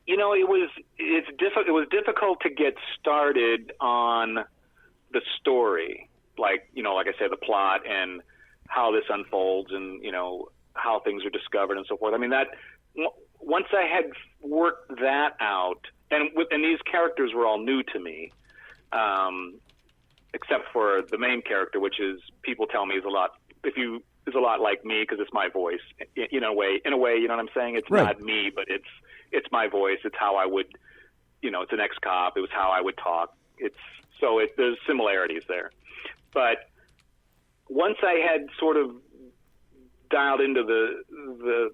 [SPEAKER 4] It was difficult to get started on the story, like I said, the plot and how this unfolds, and how things are discovered and so forth. I mean, that once I had worked that out, and these characters were all new to me, except for the main character, which is people tell me is a lot like me because it's my voice. In a way, you know what I'm saying? It's
[SPEAKER 3] right.
[SPEAKER 4] Not me, but it's my voice. It's how I would, it's an ex-cop. It was how I would talk. There's similarities there. But once I had sort of dialed into the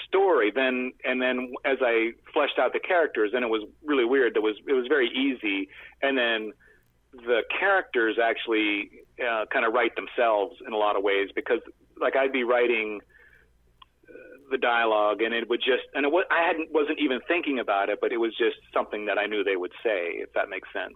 [SPEAKER 4] story, then as I fleshed out the characters, then it was really weird. It was very easy, and then the characters actually kind of write themselves in a lot of ways, because like I'd be writing the dialogue, and it would just, and wasn't even thinking about it, but it was just something that I knew they would say, if that makes sense.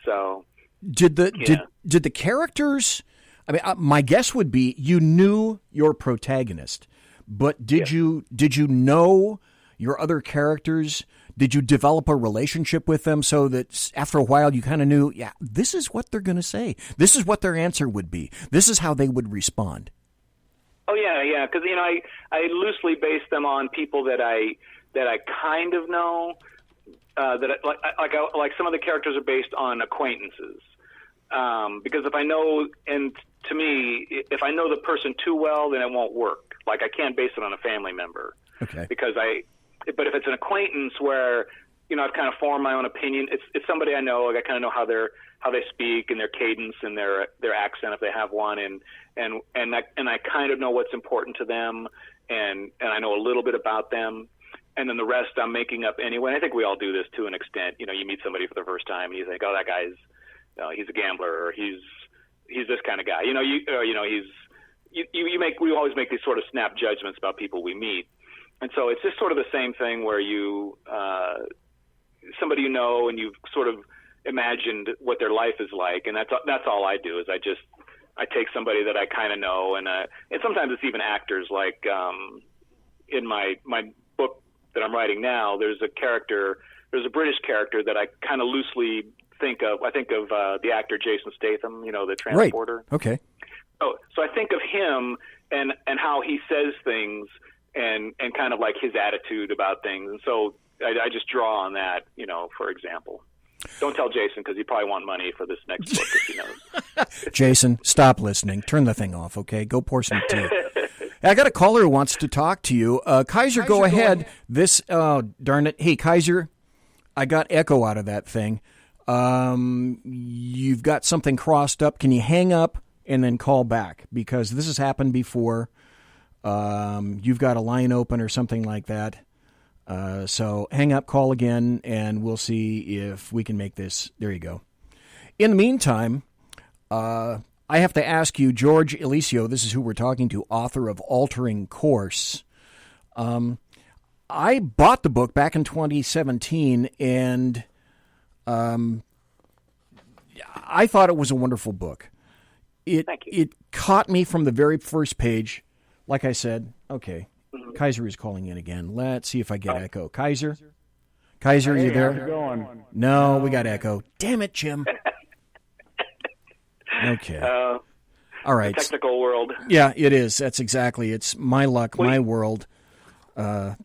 [SPEAKER 4] So
[SPEAKER 3] did the characters? I mean, my guess would be you knew your protagonist, but did you know your other characters? Did you develop a relationship with them so that after a while you kind of knew, yeah, this is what they're going to say. This is what their answer would be. This is how they would respond.
[SPEAKER 4] Oh yeah, because I loosely base them on people that I kind of know. Like some of the characters are based on acquaintances. Because if I know, and to me, if I know the person too well, then it won't work. Like I can't base it on a family member.
[SPEAKER 3] Okay.
[SPEAKER 4] But if it's an acquaintance where, I've kind of formed my own opinion, it's somebody I know. Like I kind of know how they speak and their cadence and their accent if they have one, and I kind of know what's important to them, and I know a little bit about them, and then the rest I'm making up anyway. I think we all do this to an extent. You meet somebody for the first time and you think, oh, that guy's he's a gambler, or he's this kind of guy. We always make these sort of snap judgments about people we meet. And so it's just sort of the same thing where you, somebody and you've sort of imagined what their life is like, and that's all I do is I take somebody that I kind of know, and sometimes it's even actors. Like in my book that I'm writing now, there's a British character that I kind of loosely think of. I think of the actor Jason Statham, the transporter.
[SPEAKER 3] Right. Okay.
[SPEAKER 4] So I think of him and how he says things. And kind of like his attitude about things. And so I just draw on that, for example. Don't tell Jason, because he probably want money for this next book if he knows.
[SPEAKER 3] Jason, stop listening. Turn the thing off, okay? Go pour some tea. I got a caller who wants to talk to you. Kaiser, go ahead. Darn it. Hey, Kaiser, I got echo out of that thing. You've got something crossed up. Can you hang up and then call back? Because this has happened before. You've got a line open or something like that. So hang up, call again, and we'll see if we can make this. There you go. In the meantime, I have to ask you, George Eliseo, this is who we're talking to, author of Altering Course. I bought the book back in 2017, and I thought it was a wonderful book.
[SPEAKER 4] Thank you.
[SPEAKER 3] It caught me from the very first page. Like I said, okay, Kaiser is calling in again. Let's see if I get echo. Kaiser, are you there?
[SPEAKER 14] How's it going?
[SPEAKER 3] No, we got echo. Damn it, Jim. Okay. All right.
[SPEAKER 4] The technical world.
[SPEAKER 3] Yeah, it is. That's exactly. It's my luck, my world.
[SPEAKER 4] If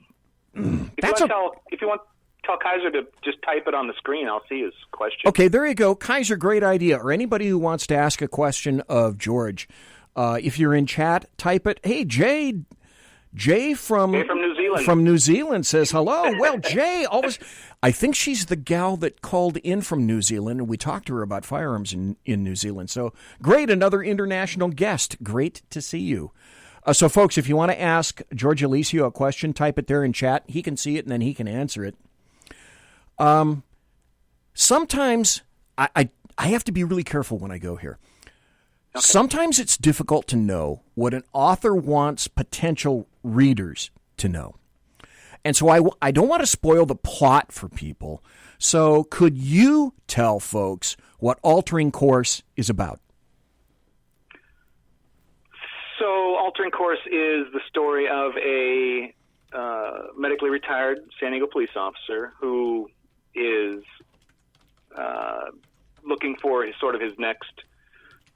[SPEAKER 4] you want tell Kaiser to just type it on the screen. I'll see his question.
[SPEAKER 3] Okay, there you go. Kaiser, great idea. Or anybody who wants to ask a question of George, if you're in chat, type it. Hey, Jay from
[SPEAKER 4] New Zealand.
[SPEAKER 3] From New Zealand says hello. Well, Jay, I think she's the gal that called in from New Zealand, and we talked to her about firearms in New Zealand. So great, another international guest. Great to see you. So, folks, if you want to ask George Eliseo a question, type it there in chat. He can see it, and then he can answer it. Sometimes I have to be really careful when I go here. Okay. Sometimes it's difficult to know what an author wants potential readers to know. And so I don't want to spoil the plot for people. So could you tell folks what Altering Course is about?
[SPEAKER 4] So Altering Course is the story of a medically retired San Diego police officer who is looking for his next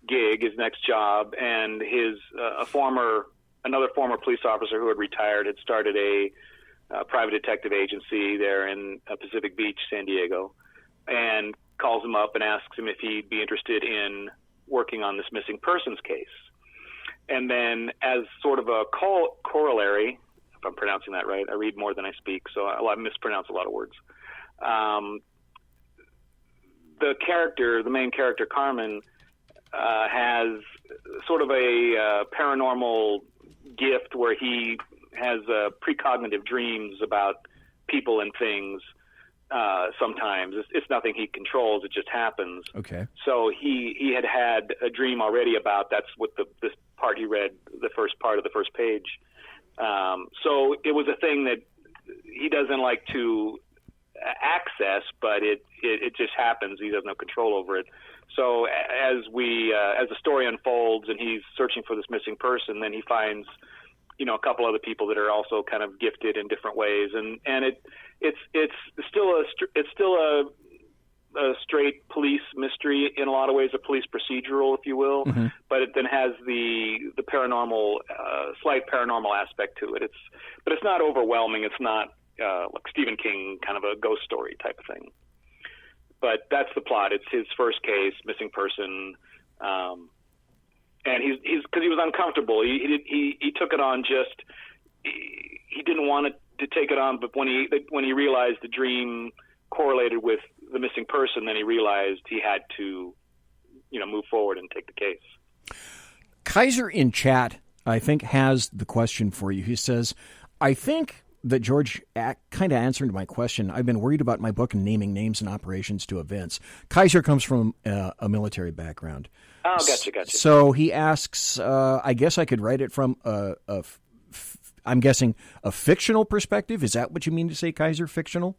[SPEAKER 4] gig, his next job, and another former police officer who had retired had started a private detective agency there in Pacific Beach, San Diego, and calls him up and asks him if he'd be interested in working on this missing persons case. And then as sort of a corollary, if I'm pronouncing that right, I read more than I speak, so I mispronounce a lot of words. The main character, Carmen, has sort of a paranormal gift where he has precognitive dreams about people and things. Sometimes it's nothing he controls; it just happens.
[SPEAKER 3] Okay.
[SPEAKER 4] So he had a dream already about that's what this part he read, the first part of the first page. So it was a thing that he doesn't like to access, but it just happens. He has no control over it. So as the story unfolds and he's searching for this missing person, then he finds, a couple other people that are also kind of gifted in different ways, and it's still a straight police mystery in a lot of ways, a police procedural, if you will, mm-hmm. But it then has the paranormal, slight paranormal aspect to it. But it's not overwhelming. It's not like Stephen King kind of a ghost story type of thing. But that's the plot. It's his first case, missing person, and he's because he was uncomfortable. He took it on he didn't want to take it on, but when he realized the dream correlated with the missing person, then he realized he had to, move forward and take the case.
[SPEAKER 3] Kaiser in chat, I think, has the question for you. He says, I think that George kind of answered my question. I've been worried about my book and naming names and operations to events. Kaiser comes from a military background.
[SPEAKER 4] Oh, gotcha.
[SPEAKER 3] So he asks, I guess I could write it from I'm guessing, a fictional perspective. Is that what you mean to say, Kaiser, fictional?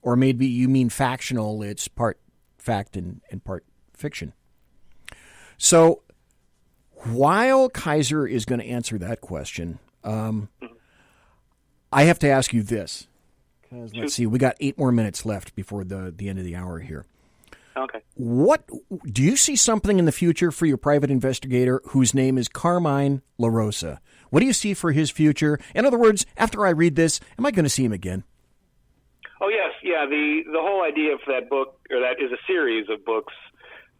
[SPEAKER 3] Or maybe you mean factional, it's part fact and part fiction. So while Kaiser is going to answer that question, I have to ask you this. Let's see, we got 8 more minutes left before the end of the hour here.
[SPEAKER 4] Okay.
[SPEAKER 3] What do you see something in the future for your private investigator whose name is Carmine LaRosa? What do you see for his future? In other words, after I read this, am I going to see him again?
[SPEAKER 4] Oh, yes. Yeah, the whole idea for that book, or that is a series of books,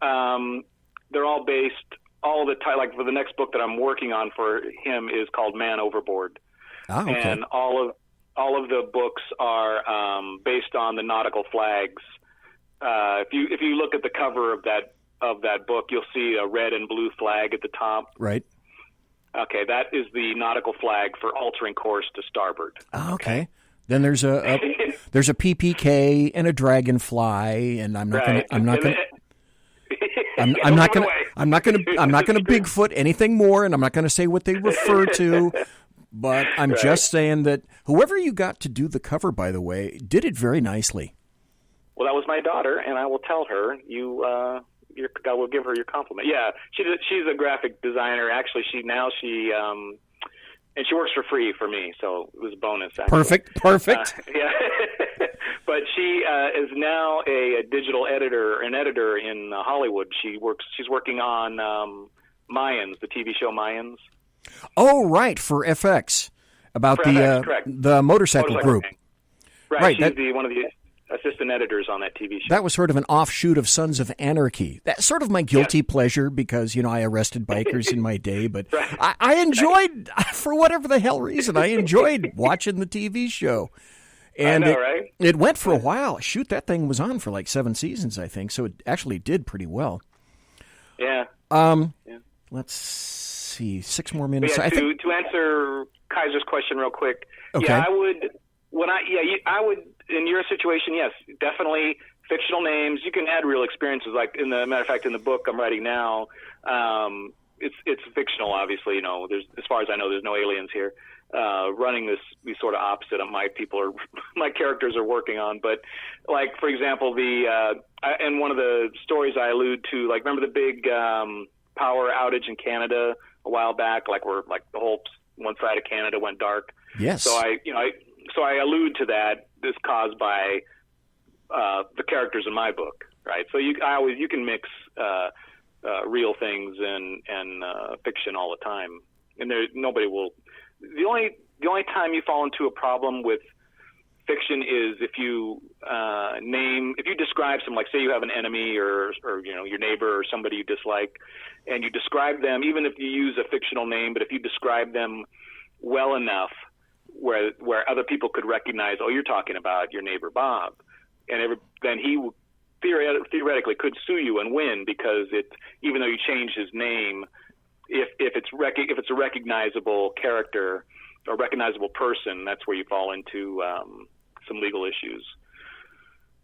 [SPEAKER 4] they're all based, like for the next book that I'm working on for him is called Man Overboard.
[SPEAKER 3] Oh, okay.
[SPEAKER 4] And all of the books are based on the nautical flags. If you look at the cover of that book, you'll see a red and blue flag at the top.
[SPEAKER 3] Right.
[SPEAKER 4] Okay, that is the nautical flag for altering course to starboard.
[SPEAKER 3] Oh, okay. Then there's a PPK and a dragonfly, and I'm not going to Bigfoot anything more, and I'm not going to say what they refer to. But I'm just saying that whoever you got to do the cover, by the way, did it very nicely.
[SPEAKER 4] Well, that was my daughter, and I will tell her I will give her your compliment. Yeah, she's a graphic designer. Actually, and she works for free for me, so it was a bonus. Actually.
[SPEAKER 3] Perfect.
[SPEAKER 4] Yeah, but she is now a digital editor in Hollywood. She's working on Mayans, the TV show Mayans.
[SPEAKER 3] Oh, right, for FX about the motorcycle group.
[SPEAKER 4] Right, she's one of the assistant editors on that TV show.
[SPEAKER 3] That was sort of an offshoot of Sons of Anarchy. That's sort of my guilty pleasure because, I arrested bikers in my day, but I enjoyed, for whatever the hell reason, I enjoyed watching the TV show. And
[SPEAKER 4] I know, right?
[SPEAKER 3] It went for a while. Shoot, that thing was on for like 7 seasons, I think, so it actually did pretty well.
[SPEAKER 4] Yeah.
[SPEAKER 3] Let's see, 6 more minutes.
[SPEAKER 4] Yeah, to answer Kaiser's question real quick,
[SPEAKER 3] okay.
[SPEAKER 4] I would, in your situation, yes, definitely fictional names. You can add real experiences. Like, matter of fact, in the book I'm writing now, it's fictional, obviously. There's, as far as I know, there's no aliens here. Running these sort of opposite of my characters are working on. But, like, for example, in one of the stories I allude to, like, remember the big power outage in Canada a while back, like where like the whole one side of Canada went dark.
[SPEAKER 3] Yes.
[SPEAKER 4] So I allude to that. This caused by the characters in my book, right? So you can mix real things and fiction all the time, and nobody will. The only time you fall into a problem with fiction is if you describe some, like, say you have an enemy or your neighbor or somebody you dislike, and you describe them, even if you use a fictional name, but if you describe them well enough where other people could recognize, oh, you're talking about your neighbor Bob, and then he theoretically could sue you and win, because even though you changed his name, if it's a recognizable character or recognizable person, that's where you fall into some legal issues.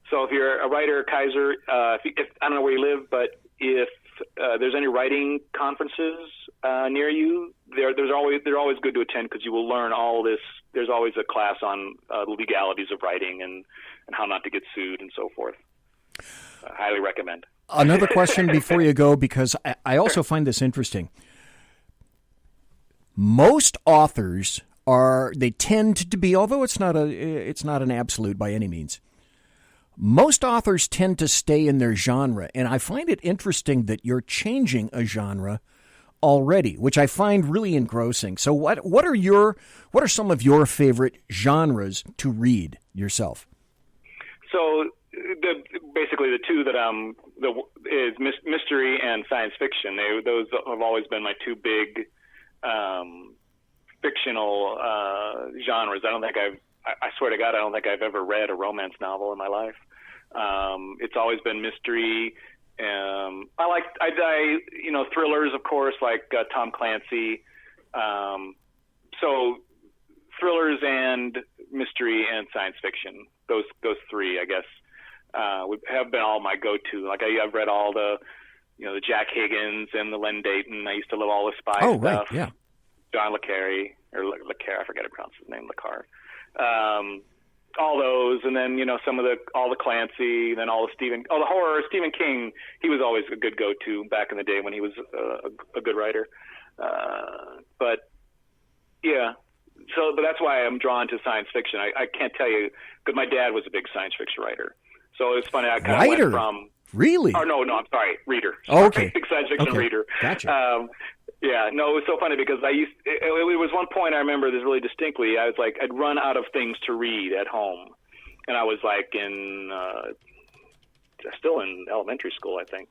[SPEAKER 4] So if you're a writer, Kaiser, if I don't know where you live, but if there's any writing conferences near you, they're always good to attend, because you will learn all this. There's always a class on the legalities of writing and how not to get sued and so forth. I highly recommend.
[SPEAKER 3] Another question before you go, because I also find this interesting. Most authors they tend to be, although it's not an absolute by any means, most authors tend to stay in their genre, and I find it interesting that you're changing a genre already, which I find really engrossing. So what are some of your favorite genres to read yourself?
[SPEAKER 4] So basically the two that is mystery and science fiction. Those have always been my two big fictional genres. I swear to God, I don't think I've ever read a romance novel in my life. It's always been mystery. I thrillers, of course, like Tom Clancy. So thrillers and mystery and science fiction. Those three, I guess, have been all my go-to. Like I've read all the Jack Higgins and the Len Dayton. I used to love all the spy stuff.
[SPEAKER 3] Right, yeah.
[SPEAKER 4] John Le Carre, I forget to pronounce his name, Le Carre. All those, and then all the Clancy, then all the the horror. Stephen King, he was always a good go-to back in the day when he was a good writer. But that's why I'm drawn to science fiction. I can't tell you, because my dad was a big science fiction writer. So it's funny. I kind of went from
[SPEAKER 3] really.
[SPEAKER 4] Oh no, I'm sorry, reader.
[SPEAKER 3] Oh, okay,
[SPEAKER 4] big science fiction reader.
[SPEAKER 3] Gotcha.
[SPEAKER 4] Yeah, no, it was so funny because it was one point I remember this really distinctly. I was like, I'd run out of things to read at home, and I was like still in elementary school, I think.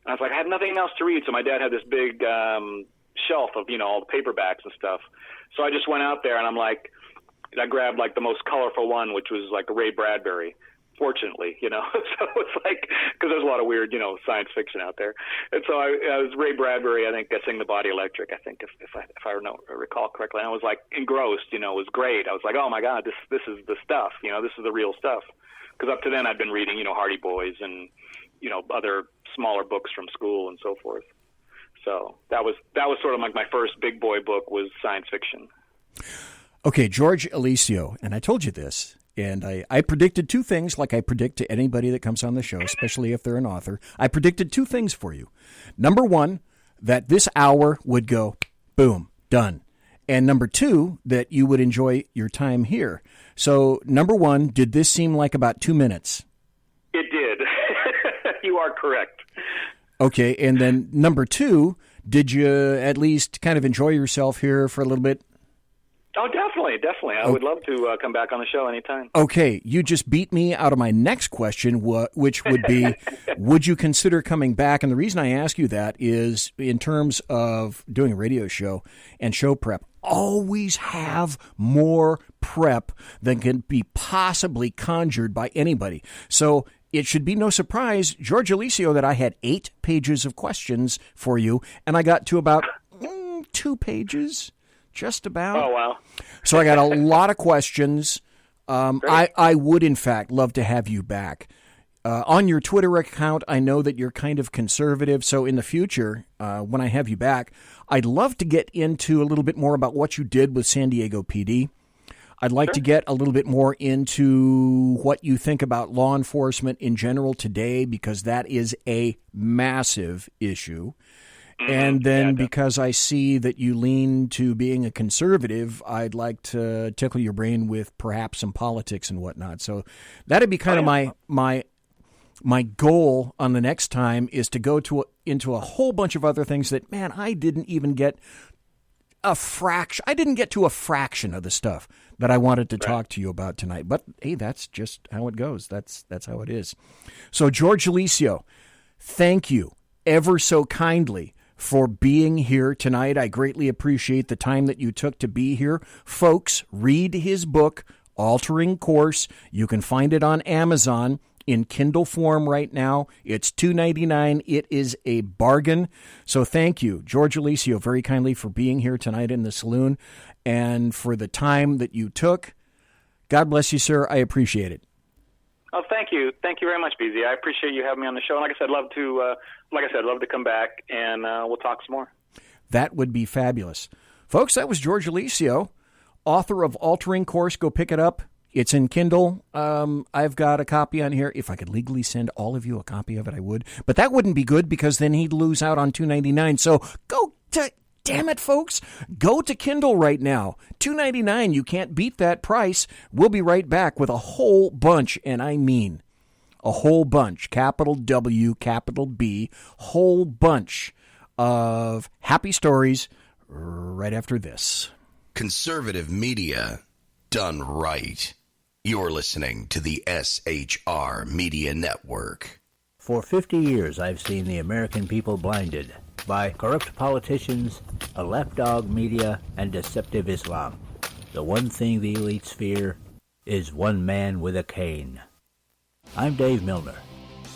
[SPEAKER 4] And I was like, I had nothing else to read, so my dad had this big shelf of all the paperbacks and stuff. So I just went out there and I grabbed like the most colorful one, which was like Ray Bradbury. Fortunately, so it's like, because there's a lot of weird, science fiction out there. And so I was Ray Bradbury, I think, Sing the Body Electric, I think, if I recall correctly. And I was like engrossed, it was great. I was like, oh my God, this is the stuff, this is the real stuff. Because up to then I'd been reading, Hardy Boys and, other smaller books from school and so forth. So that was sort of like my first big boy book was science fiction.
[SPEAKER 3] Okay, George Eliseo, and I told you this. And I predicted two things, like I predict to anybody that comes on the show, especially if they're an author. I predicted two things for you. Number one, that this hour would go, boom, done. And number two, that you would enjoy your time here. So, number one, did this seem like about 2 minutes?
[SPEAKER 4] It did. You are correct.
[SPEAKER 3] Okay, and then number two, did you at least kind of enjoy yourself here for a little bit?
[SPEAKER 4] Oh, definitely. I would love to come back on the show anytime.
[SPEAKER 3] Okay, you just beat me out of my next question, which would be, would you consider coming back? And the reason I ask you that is in terms of doing a radio show and show prep, always have more prep than can be possibly conjured by anybody. So it should be no surprise, George Eliseo, that I had 8 pages of questions for you, and I got to about 2 pages. Just about.
[SPEAKER 4] Oh, wow.
[SPEAKER 3] So I got a lot of questions. I would, in fact, love to have you back. On your Twitter account, I know that you're kind of conservative. So in the future, when I have you back, I'd love to get into a little bit more about what you did with San Diego PD. I'd like to get a little bit more into what you think about law enforcement in general today, because that is a massive issue. And then because I see that you lean to being a conservative, I'd like to tickle your brain with perhaps some politics and whatnot. So that'd be kind of my goal on the next time, is to go into a whole bunch of other things that, man, I didn't even get a fraction. I didn't get to a fraction of the stuff that I wanted to talk to you about tonight. But hey, that's just how it goes. That's how it is. So George Eliseo, thank you ever so kindly for being here tonight. I greatly appreciate the time that you took to be here. Folks, read his book, Altering Course. You can find it on Amazon in Kindle form right now. It's $2.99. It is a bargain. So thank you, George Eliseo, very kindly for being here tonight in the saloon and for the time that you took. God bless you, sir. I appreciate it.
[SPEAKER 4] Oh, thank you. Thank you very much, BZ. I appreciate you having me on the show. And like I said, love to come back, and we'll talk some more.
[SPEAKER 3] That would be fabulous. Folks, that was George Eliseo, author of Altering Course. Go pick it up. It's in Kindle. I've got a copy on here. If I could legally send all of you a copy of it, I would. But that wouldn't be good, because then he'd lose out on $2.99. So damn it, folks. Go to Kindle right now. $2.99. You can't beat that price. We'll be right back with a whole bunch, and I mean a whole bunch, capital W, capital B, whole bunch of happy stories right after this.
[SPEAKER 1] Conservative media done right. You're listening to the SHR Media Network.
[SPEAKER 11] For 50 years, I've seen the American people blinded by corrupt politicians, a lapdog media, and deceptive Islam. The one thing the elites fear is one man with a cane. I'm Dave Milner.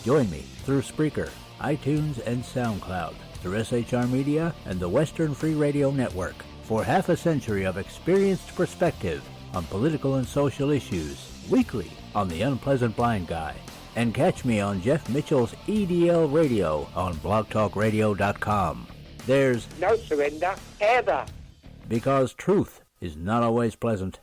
[SPEAKER 11] Join me through Spreaker, iTunes, and SoundCloud, through SHR Media and the Western Free Radio Network, for half a century of experienced perspective on political and social issues, weekly on The Unpleasant Blind Guy. And catch me on Jeff Mitchell's EDL Radio on blogtalkradio.com. There's
[SPEAKER 12] no surrender, ever.
[SPEAKER 11] Because truth is not always pleasant.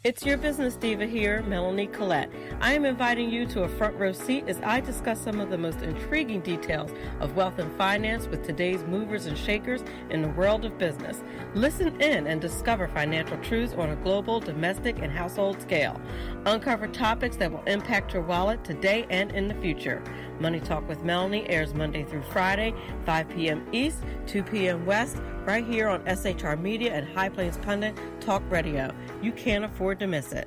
[SPEAKER 10] It's your business diva here, Melanie Collette. I am inviting you to a front row seat as I discuss some of the most intriguing details of wealth and finance with today's movers and shakers in the world of business. Listen in and discover financial truths on a global, domestic, and household scale. Uncover topics that will impact your wallet today and in the future. Money Talk with Melanie airs Monday through Friday, 5 p.m. East, 2 p.m. West, right here on SHR Media and High Plains Pundit Talk Radio. You can't afford to miss it.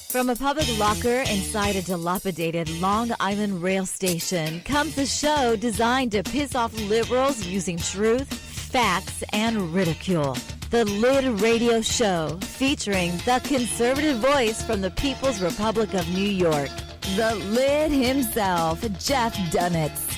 [SPEAKER 8] From a public locker inside a dilapidated Long Island rail station comes a show designed to piss off liberals using truth, facts, and ridicule. The Lid Radio Show, featuring the conservative voice from the People's Republic of New York, the Lid himself, Jeff Dunitz.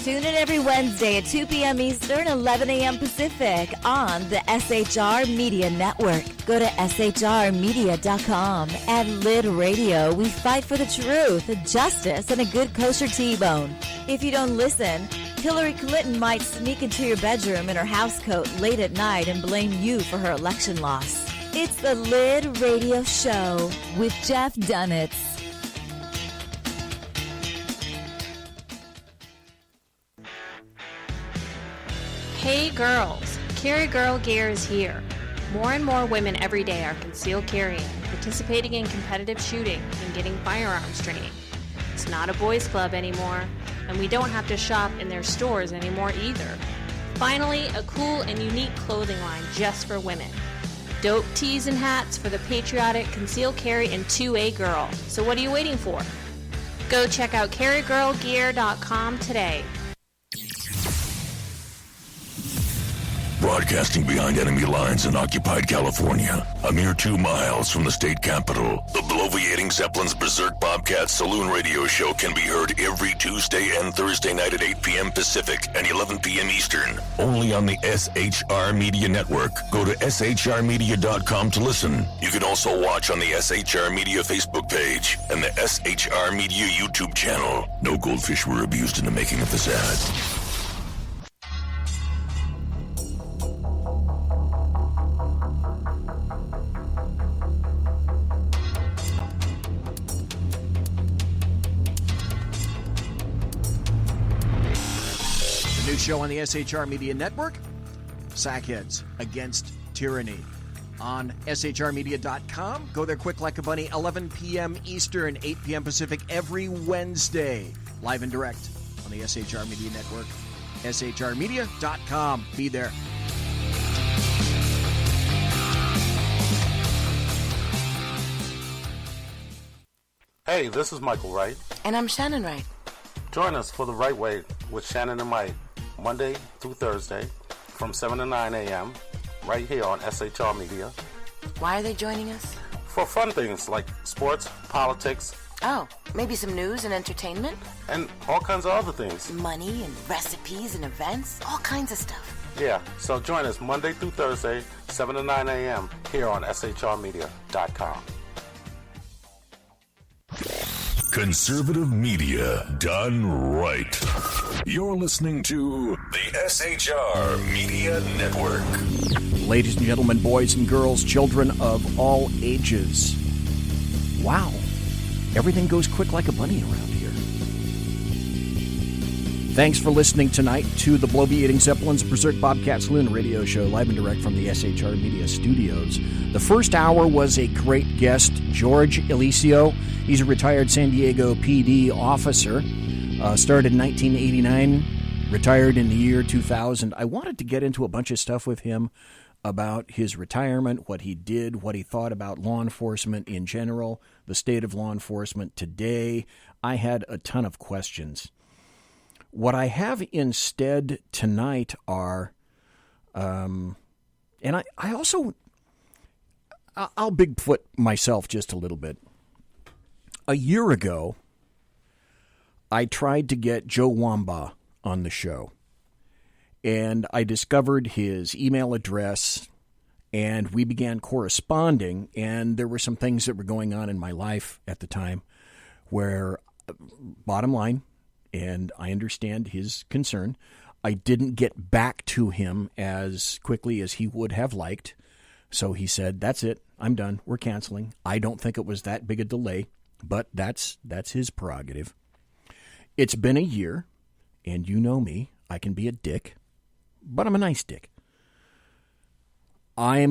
[SPEAKER 8] Tune in every Wednesday at 2 p.m. Eastern, 11 a.m. Pacific on the SHR Media Network. Go to shrmedia.com. At Lid Radio, we fight for the truth, justice, and a good kosher T-bone. If you don't listen, Hillary Clinton might sneak into your bedroom in her housecoat late at night and blame you for her election loss. It's the Lid Radio Show with Jeff Dunitz.
[SPEAKER 9] Hey girls, Carry Girl Gear is here. More and more women every day are concealed carrying, participating in competitive shooting, and getting firearms training. It's not a boys' club anymore. And we don't have to shop in their stores anymore either. Finally, a cool and unique clothing line just for women. Dope tees and hats for the patriotic, concealed carry, and 2A girl. So what are you waiting for? Go check out carrygirlgear.com today.
[SPEAKER 13] Broadcasting behind enemy lines in occupied California, a mere 2 miles from the state capital, the bloviating Zeppelin's Berserk Bobcat Saloon radio show can be heard every Tuesday and Thursday night at 8 p.m. Pacific and 11 p.m. Eastern, only on the SHR Media Network. Go to shrmedia.com to listen. You can also watch on the SHR Media Facebook page and the SHR Media YouTube channel. No goldfish were abused in the making of this ad.
[SPEAKER 3] New show on the SHR Media Network, Sackheads Against Tyranny. On shrmedia.com. Go there quick like a bunny, 11 p.m. Eastern, 8 p.m. Pacific, every Wednesday. Live and direct on the SHR Media Network. shrmedia.com. Be there.
[SPEAKER 6] Hey, this is Michael Wright.
[SPEAKER 7] And I'm Shannon Wright.
[SPEAKER 6] Join us for The Right Way with Shannon and Mike, Monday through Thursday from 7 to 9 a.m. right here on SHR Media.
[SPEAKER 7] Why are they joining us?
[SPEAKER 6] For fun things like sports, politics.
[SPEAKER 7] Oh, maybe some news and entertainment?
[SPEAKER 6] And all kinds of other things.
[SPEAKER 7] Money and recipes and events, all kinds of stuff.
[SPEAKER 6] Yeah, so join us Monday through Thursday, 7 to 9 a.m. here on shrmedia.com.
[SPEAKER 13] Conservative media done right. You're listening to the SHR Media Network.
[SPEAKER 3] Ladies and gentlemen, boys and girls, children of all ages. Wow. Everything goes quick like a bunny around here. Thanks for listening tonight to the Bloviating Zeppelin's Berserk Bobcat Saloon radio show, live and direct from the SHR Media studios. The first hour was a great guest, George Elizeo. He's a retired San Diego PD officer. Started in 1989, retired in the year 2000. I wanted to get into a bunch of stuff with him about his retirement, what he did, what he thought about law enforcement in general, the state of law enforcement today. I had a ton of questions. What I have instead tonight are, and I also, I'll Bigfoot myself just a little bit. A year ago, I tried to get Joe Wamba on the show, and I discovered his email address, and we began corresponding, and there were some things that were going on in my life at the time where, bottom line, and I understand his concern, I didn't get back to him as quickly as he would have liked, so he said, that's it, I'm done, we're canceling. I don't think it was that big a delay, but that's his prerogative. It's been a year, and you know me, I can be a dick, but I'm a nice dick. I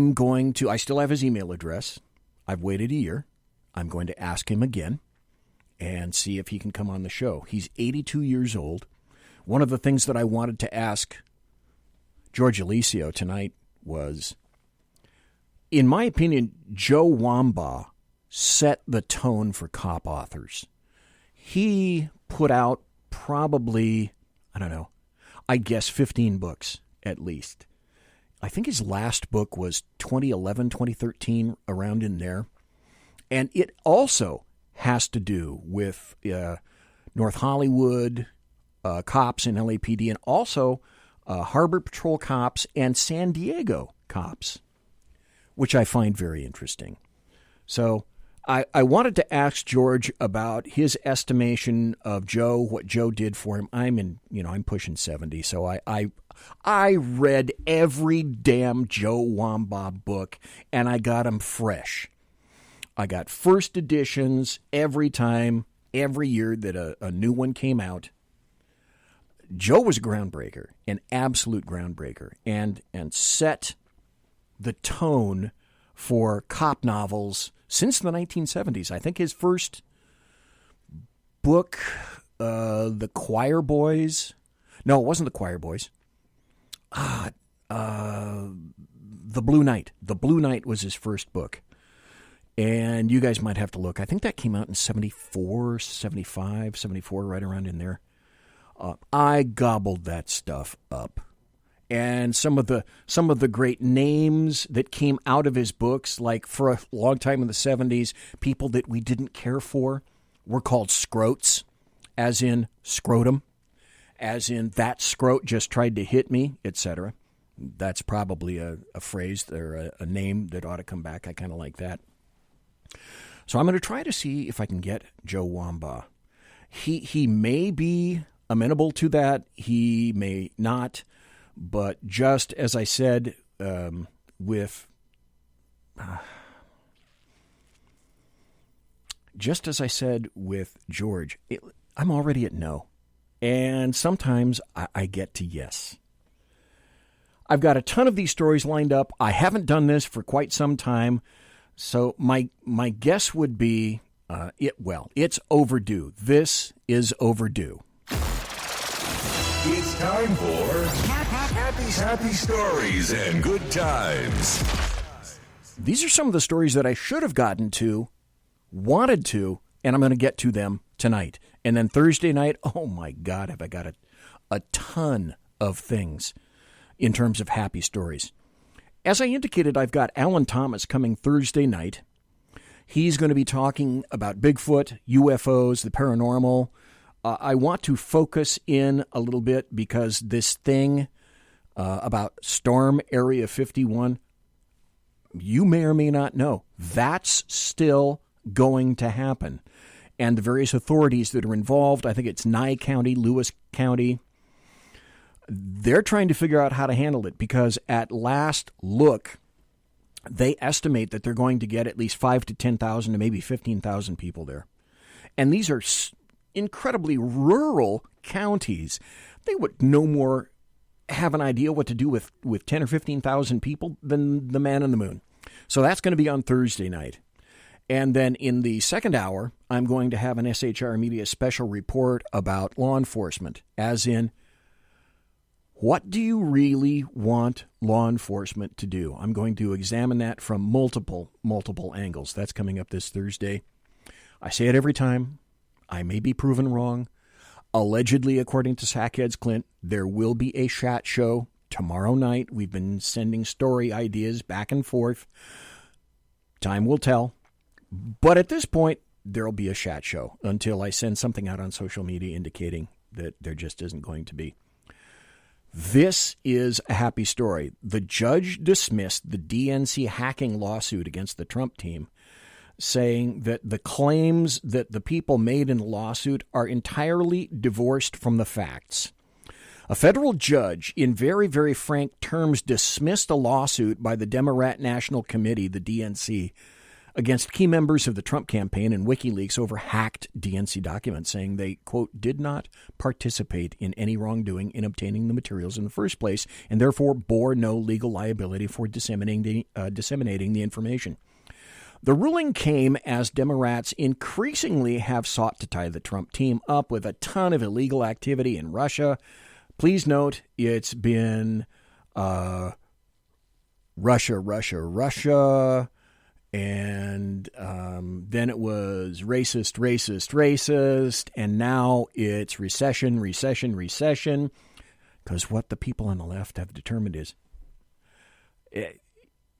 [SPEAKER 3] still have his email address. I've waited a year. I'm going to ask him again and see if he can come on the show. He's 82 years old. One of the things that I wanted to ask George Elizeo tonight was, in my opinion, Joe Wamba set the tone for cop authors. He put out probably, I guess 15 books at least. I think his last book was 2011, 2013, around in there. And it also has to do with North Hollywood cops in LAPD, and also Harbor Patrol cops and San Diego cops, which I find very interesting. So I wanted to ask George about his estimation of Joe, what Joe did for him. I'm pushing 70, so I read every damn Joe Wamba book, and I got them fresh. I got first editions every time, every year that a new one came out. Joe was a groundbreaker, an absolute groundbreaker, and set the tone for cop novels since the 1970s. I think his first book the Choir Boys. No, it wasn't the Choir Boys. The Blue Knight. The Blue Knight was his first book. And you guys might have to look. I think that came out in 74, 75, 74, right around in there. I gobbled that stuff up. And some of the great names that came out of his books, like for a long time in the 70s, people that we didn't care for were called scrotes, as in scrotum, as in that scrote just tried to hit me, etc. That's probably a phrase or a name that ought to come back. I kind of like that. So I'm going to try to see if I can get Joe Wambaugh. He may be amenable to that. He may not. But just as I said with George, I'm already at no. And sometimes I get to yes. I've got a ton of these stories lined up. I haven't done this for quite some time. So my guess would be, it's overdue. This is overdue.
[SPEAKER 13] It's time for happy stories and good times.
[SPEAKER 3] These are some of the stories that I should have gotten to, wanted to, and I'm going to get to them tonight. And then Thursday night, oh my God, have I got a ton of things in terms of happy stories. As I indicated, I've got Alan Thomas coming Thursday night. He's going to be talking about Bigfoot, UFOs, the paranormal. I want to focus in a little bit because this thing about Storm Area 51, you may or may not know, that's still going to happen. And the various authorities that are involved, I think it's Nye County, Lewis County, they're trying to figure out how to handle it because at last look, they estimate that they're going to get at least 5,000 to 10,000 to maybe 15,000 people there. And these are incredibly rural counties. They would no more have an idea what to do with 10 or 15,000 people than the man in the moon. So that's going to be on Thursday night. And then in the second hour, I'm going to have an SHR Media special report about law enforcement, as in, what do you really want law enforcement to do? I'm going to examine that from multiple angles. That's coming up this Thursday. I say it every time. I may be proven wrong. Allegedly, according to Sackheads Clint, there will be a chat show tomorrow night. We've been sending story ideas back and forth. Time will tell. But at this point, there'll be a chat show until I send something out on social media indicating that there just isn't going to be. This is a happy story. The judge dismissed the DNC hacking lawsuit against the Trump team, saying that the claims that the people made in the lawsuit are entirely divorced from the facts. A federal judge, in very, very frank terms, dismissed a lawsuit by the Democrat National Committee, the DNC, against key members of the Trump campaign and WikiLeaks over hacked DNC documents, saying they, quote, did not participate in any wrongdoing in obtaining the materials in the first place and therefore bore no legal liability for disseminating the information. The ruling came as Democrats increasingly have sought to tie the Trump team up with a ton of illegal activity in Russia. Please note, it's been Russia, and then it was racist, and now it's recession, because what the people on the left have determined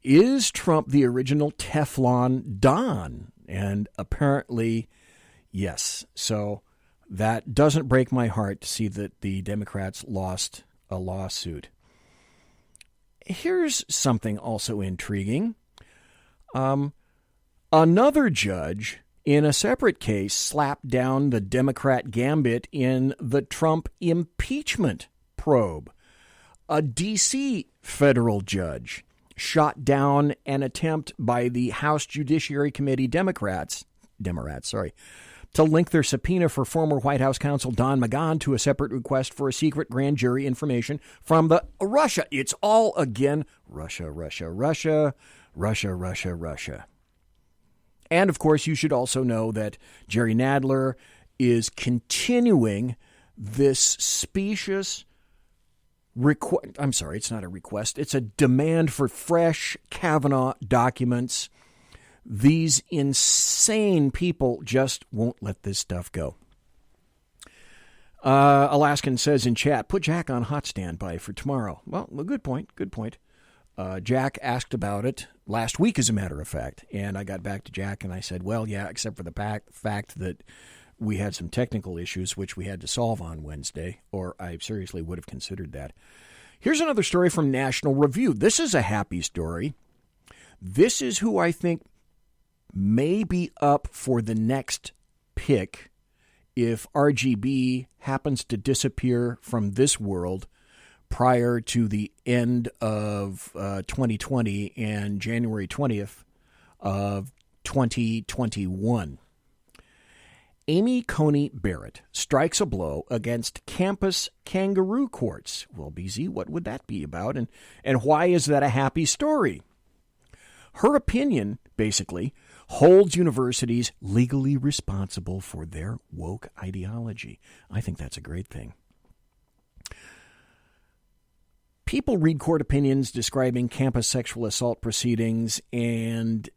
[SPEAKER 3] is Trump the original Teflon Don? And apparently, yes. So that doesn't break my heart to see that the Democrats lost a lawsuit. Here's something also intriguing. Another judge in a separate case slapped down the Democrat gambit in the Trump impeachment probe. A D.C. federal judge shot down an attempt by the House Judiciary Committee Democrats, to link their subpoena for former White House counsel Don McGahn to a separate request for a secret grand jury information from the Russia. It's all again Russia. And, of course, you should also know that Jerry Nadler is continuing this specious I'm sorry, it's not a request. It's a demand for fresh Kavanaugh documents. These insane people just won't let this stuff go. Alaskan says in chat, put Jack on hot standby for tomorrow. Well, good point. Jack asked about it last week, as a matter of fact, and I got back to Jack and I said, well, yeah, except for the fact that we had some technical issues which we had to solve on Wednesday, or I seriously would have considered that. Here's another story from National Review. This is a happy story. This is who I think may be up for the next pick if RGB happens to disappear from this world prior to the end of 2020 and January 20th of 2021. Amy Coney Barrett strikes a blow against campus kangaroo courts. Well, BZ, what would that be about? And why is that a happy story? Her opinion, basically, holds universities legally responsible for their woke ideology. I think that's a great thing. People read court opinions describing campus sexual assault proceedings, and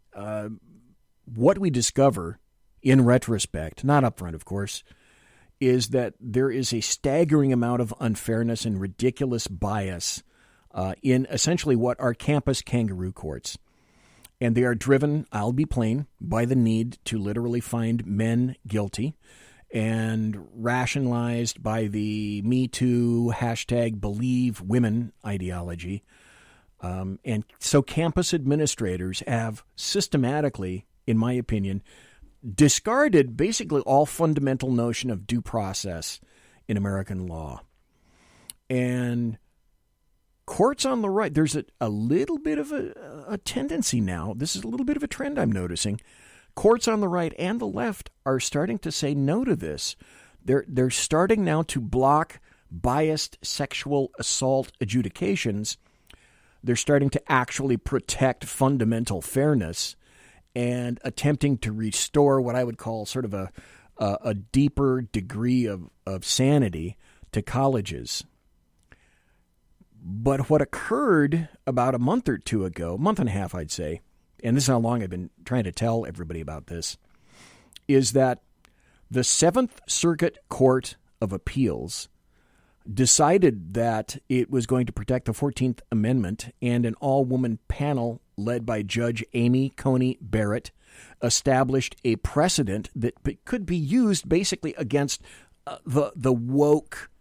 [SPEAKER 3] what we discover in retrospect, not up front, of course, is that there is a staggering amount of unfairness and ridiculous bias in essentially what are campus kangaroo courts. And they are driven, I'll be plain, by the need to literally find men guilty and rationalized by the Me Too #BelieveWomen ideology. And so campus administrators have systematically, in my opinion, discarded basically all fundamental notion of due process in American law. And courts on the right, there's a little bit of a tendency now. This is a little bit of a trend I'm noticing. Courts on the right and the left are starting to say no to this. They're starting now to block biased sexual assault adjudications. They're starting to actually protect fundamental fairness and attempting to restore what I would call sort of a deeper degree of sanity to colleges. But what occurred about a month or two ago, month and a half, I'd say, and this is how long I've been trying to tell everybody about this, is that the Seventh Circuit Court of Appeals decided that it was going to protect the 14th Amendment, and an all-woman panel led by Judge Amy Coney Barrett established a precedent that could be used basically against the woke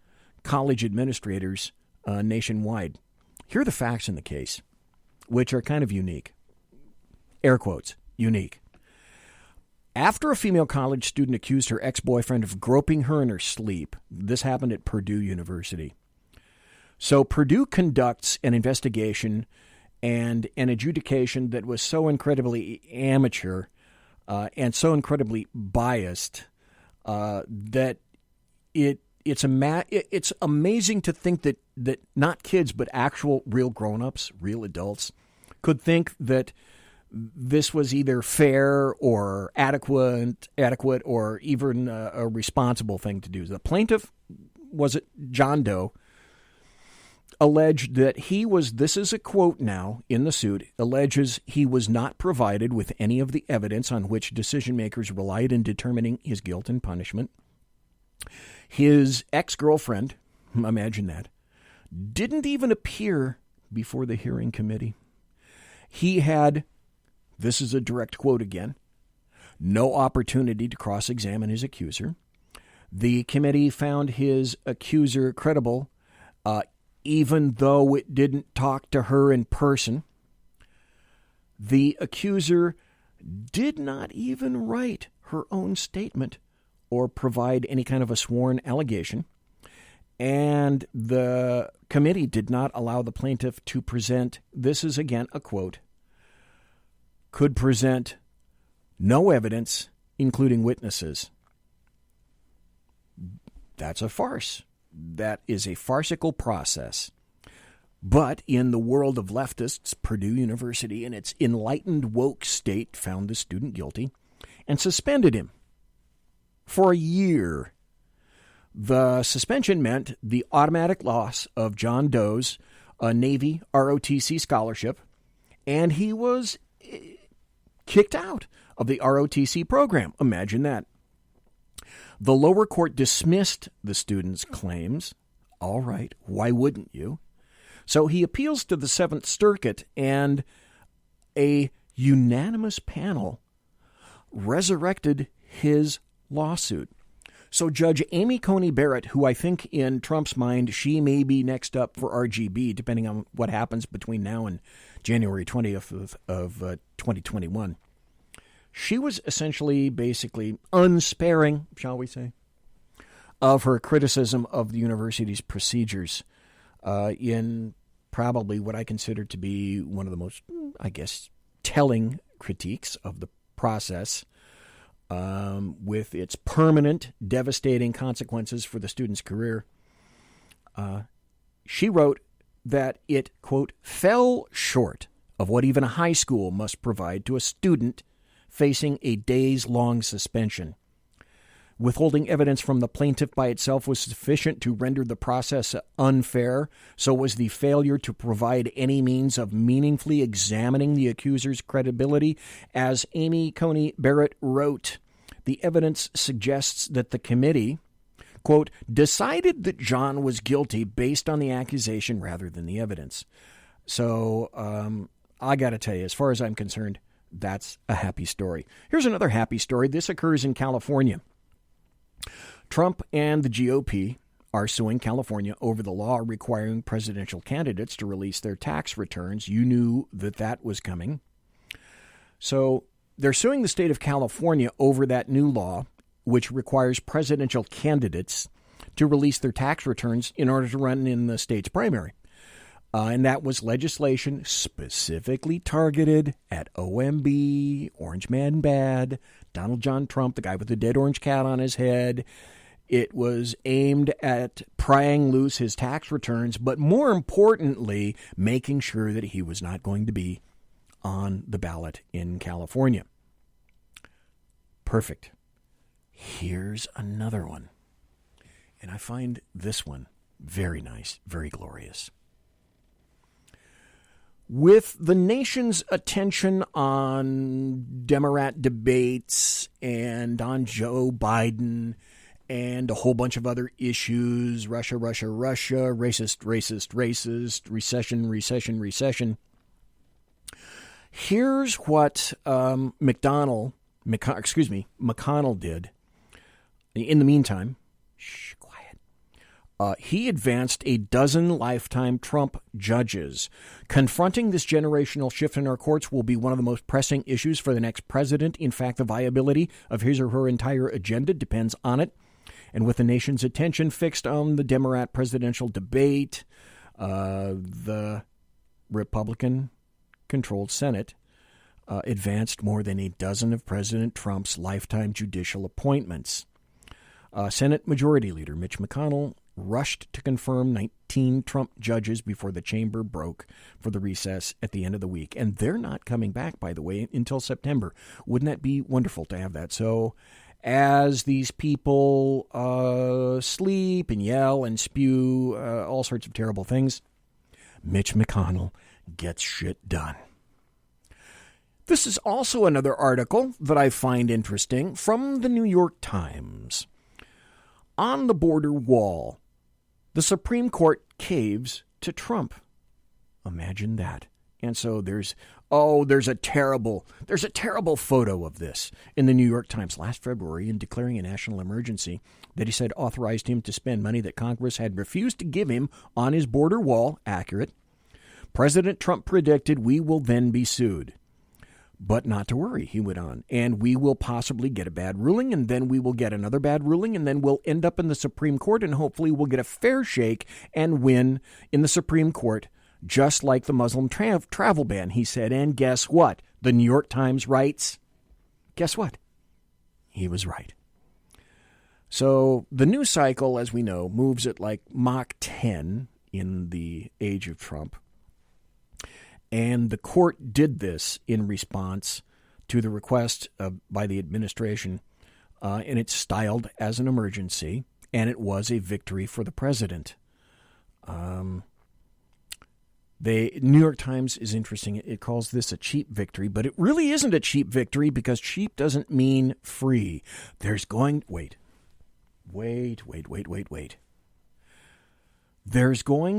[SPEAKER 3] college administrators nationwide. Here are the facts in the case, which are kind of unique. Air quotes, unique. After a female college student accused her ex-boyfriend of groping her in her sleep, this happened at Purdue University. So Purdue conducts an investigation and an adjudication that was so incredibly amateur and so incredibly biased that it's amazing to think that not kids but actual real grown-ups, real adults, could think that this was either fair or adequate or even a responsible thing to do. The plaintiff, was it John Doe, alleged that he was, this is a quote now in the suit, alleges he was not provided with any of the evidence on which decision makers relied in determining his guilt and punishment. His ex-girlfriend, imagine that, didn't even appear before the hearing committee. He had, this is a direct quote again, no opportunity to cross-examine his accuser. The committee found his accuser credible, even though it didn't talk to her in person. The accuser did not even write her own statement or provide any kind of a sworn allegation. And the committee did not allow the plaintiff to present, this is again a quote, could present no evidence, including witnesses. That's a farce. That is a farcical process. But in the world of leftists, Purdue University, in its enlightened woke state, found the student guilty and suspended him for a year. The suspension meant the automatic loss of John Doe's Navy ROTC scholarship, and he was kicked out of the ROTC program. Imagine that. The lower court dismissed the student's claims. All right, why wouldn't you? So he appeals to the Seventh Circuit, and a unanimous panel resurrected his lawsuit. So Judge Amy Coney Barrett, who I think in Trump's mind, she may be next up for RGB, depending on what happens between now and January 20th of 2021. She was essentially, basically, unsparing, shall we say, of her criticism of the university's procedures in probably what I consider to be one of the most, I guess, telling critiques of the process, with its permanent, devastating consequences for the student's career. She wrote that it, quote, fell short of what even a high school must provide to a student facing a days-long suspension. Withholding evidence from the plaintiff by itself was sufficient to render the process unfair, so was the failure to provide any means of meaningfully examining the accuser's credibility. As Amy Coney Barrett wrote, the evidence suggests that the committee, quote, decided that John was guilty based on the accusation rather than the evidence. So I got to tell you, as far as I'm concerned, that's a happy story. Here's another happy story. This occurs in California. Trump and the GOP are suing California over the law requiring presidential candidates to release their tax returns. You knew that that was coming. So they're suing the state of California over that new law, which requires presidential candidates to release their tax returns in order to run in the state's primary. And that was legislation specifically targeted at OMB, Orange Man Bad, Donald John Trump, the guy with the dead orange cat on his head. It was aimed at prying loose his tax returns, but more importantly, making sure that he was not going to be on the ballot in California. Perfect. Here's another one. And I find this one very nice, very glorious. With the nation's attention on Democrat debates and on Joe Biden and a whole bunch of other issues, Russia, racist, recession. Here's what McConnell did. In the meantime, he advanced a dozen lifetime Trump judges. Confronting this generational shift in our courts will be one of the most pressing issues for the next president. In fact, the viability of his or her entire agenda depends on it. And with the nation's attention fixed on the Democrat presidential debate, the Republican-controlled Senate advanced more than a dozen of President Trump's lifetime judicial appointments. Senate Majority Leader Mitch McConnell rushed to confirm 19 Trump judges before the chamber broke for the recess at the end of the week. And they're not coming back, by the way, until September. Wouldn't that be wonderful to have that? So as these people sleep and yell and spew all sorts of terrible things, Mitch McConnell gets shit done. This is also another article that I find interesting from the New York Times. On the border wall, the Supreme Court caves to Trump. Imagine that. And so there's a terrible photo of this in the New York Times last February in declaring a national emergency that he said authorized him to spend money that Congress had refused to give him on his border wall. Accurate. President Trump predicted we will then be sued. But not to worry, he went on, and we will possibly get a bad ruling, and then we will get another bad ruling, and then we'll end up in the Supreme Court, and hopefully we'll get a fair shake and win in the Supreme Court, just like the Muslim travel ban, he said. And guess what? The New York Times writes, guess what? He was right. So the news cycle, as we know, moves at like Mach 10 in the age of Trump. And the court did this in response to the request by the administration and it's styled as an emergency, and it was a victory for the president. The New York Times is interesting. It calls this a cheap victory, but it really isn't a cheap victory because cheap doesn't mean free. There's going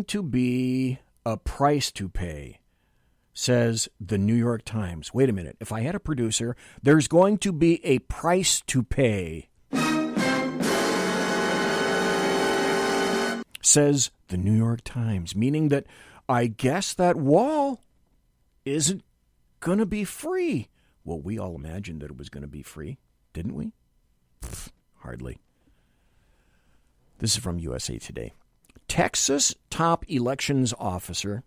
[SPEAKER 3] to be a price to pay, says the New York Times. Wait a minute. If I had a producer, there's going to be a price to pay, says the New York Times, meaning that I guess that wall isn't going to be free. Well, we all imagined that it was going to be free, didn't we? Hardly. This is from USA Today. Texas top elections officer.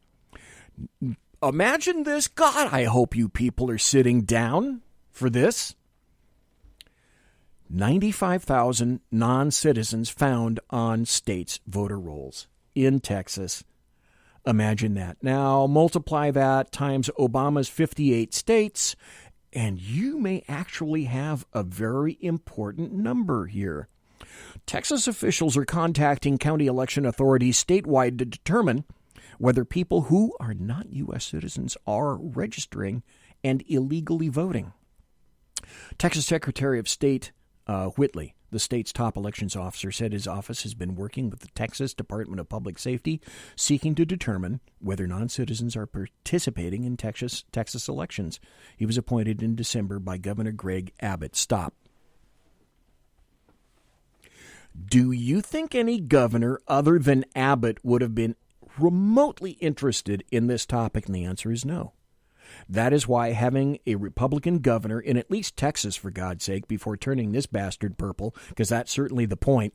[SPEAKER 3] Imagine this. God, I hope you people are sitting down for this. 95,000 non-citizens found on states' voter rolls in Texas. Imagine that. Now, multiply that times Obama's 58 states, and you may actually have a very important number here. Texas officials are contacting county election authorities statewide to determine whether people who are not U.S. citizens are registering and illegally voting. Texas Secretary of State Whitley, the state's top elections officer, said his office has been working with the Texas Department of Public Safety, seeking to determine whether non-citizens are participating in Texas elections. He was appointed in December by Governor Greg Abbott. Stop. Do you think any governor other than Abbott would have been remotely interested in this topic? And the answer is no. That is why having a Republican governor in at least Texas, for God's sake, before turning this bastard purple, because that's certainly the point.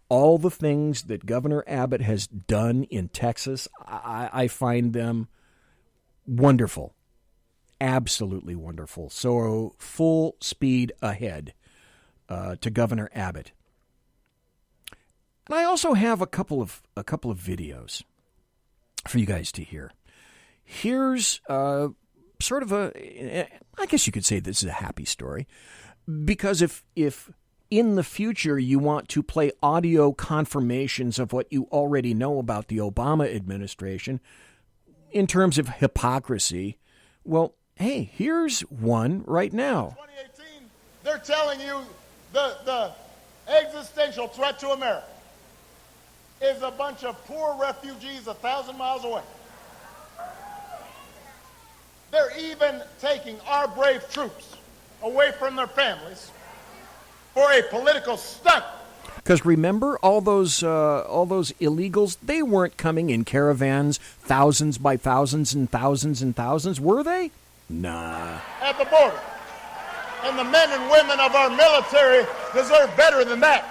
[SPEAKER 3] All the things that Governor Abbott has done in Texas, I find them wonderful. Absolutely wonderful. So full speed ahead to Governor Abbott. And I also have a couple of videos for you guys to hear. Here's sort of I guess you could say this is a happy story, because if in the future you want to play audio confirmations of what you already know about the Obama administration in terms of hypocrisy, well, hey, here's one right now.
[SPEAKER 14] 2018, they're telling you the existential threat to America is a bunch of poor refugees 1,000 miles away. They're even taking our brave troops away from their families for a political stunt.
[SPEAKER 3] Because remember, all those illegals, they weren't coming in caravans, thousands by thousands and thousands and thousands, were they? Nah.
[SPEAKER 14] At the border. And the men and women of our military deserve better than that.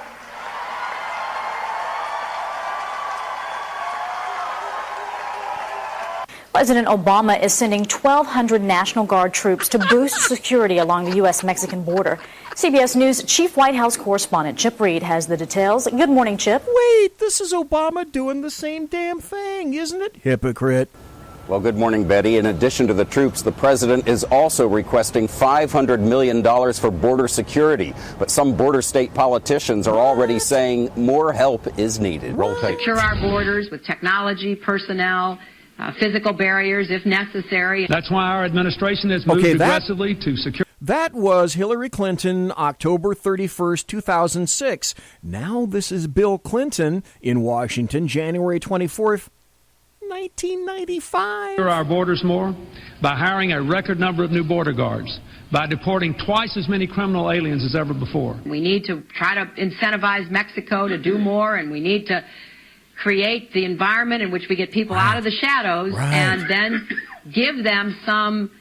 [SPEAKER 15] President Obama is sending 1,200 National Guard troops to boost security along the U.S.-Mexican border. CBS News Chief White House correspondent Chip Reed has the details. Good morning, Chip.
[SPEAKER 3] Wait, this is Obama doing the same damn thing, isn't it? Hypocrite.
[SPEAKER 16] Well, good morning, Betty. In addition to the troops, the president is also requesting $500 million for border security. But some border state politicians are already saying more help is needed.
[SPEAKER 17] Roll tape. Secure our borders with technology, personnel, physical barriers if necessary.
[SPEAKER 18] That's why our administration has moved aggressively to secure.
[SPEAKER 3] That was Hillary Clinton, October 31st, 2006. Now this is Bill Clinton in Washington, January 24th, 1995.
[SPEAKER 18] Secure our borders more by hiring a record number of new border guards, by deporting twice as many criminal aliens as ever before.
[SPEAKER 17] We need to try to incentivize Mexico to do more, and we need to create the environment in which we get people out of the shadows and then give them some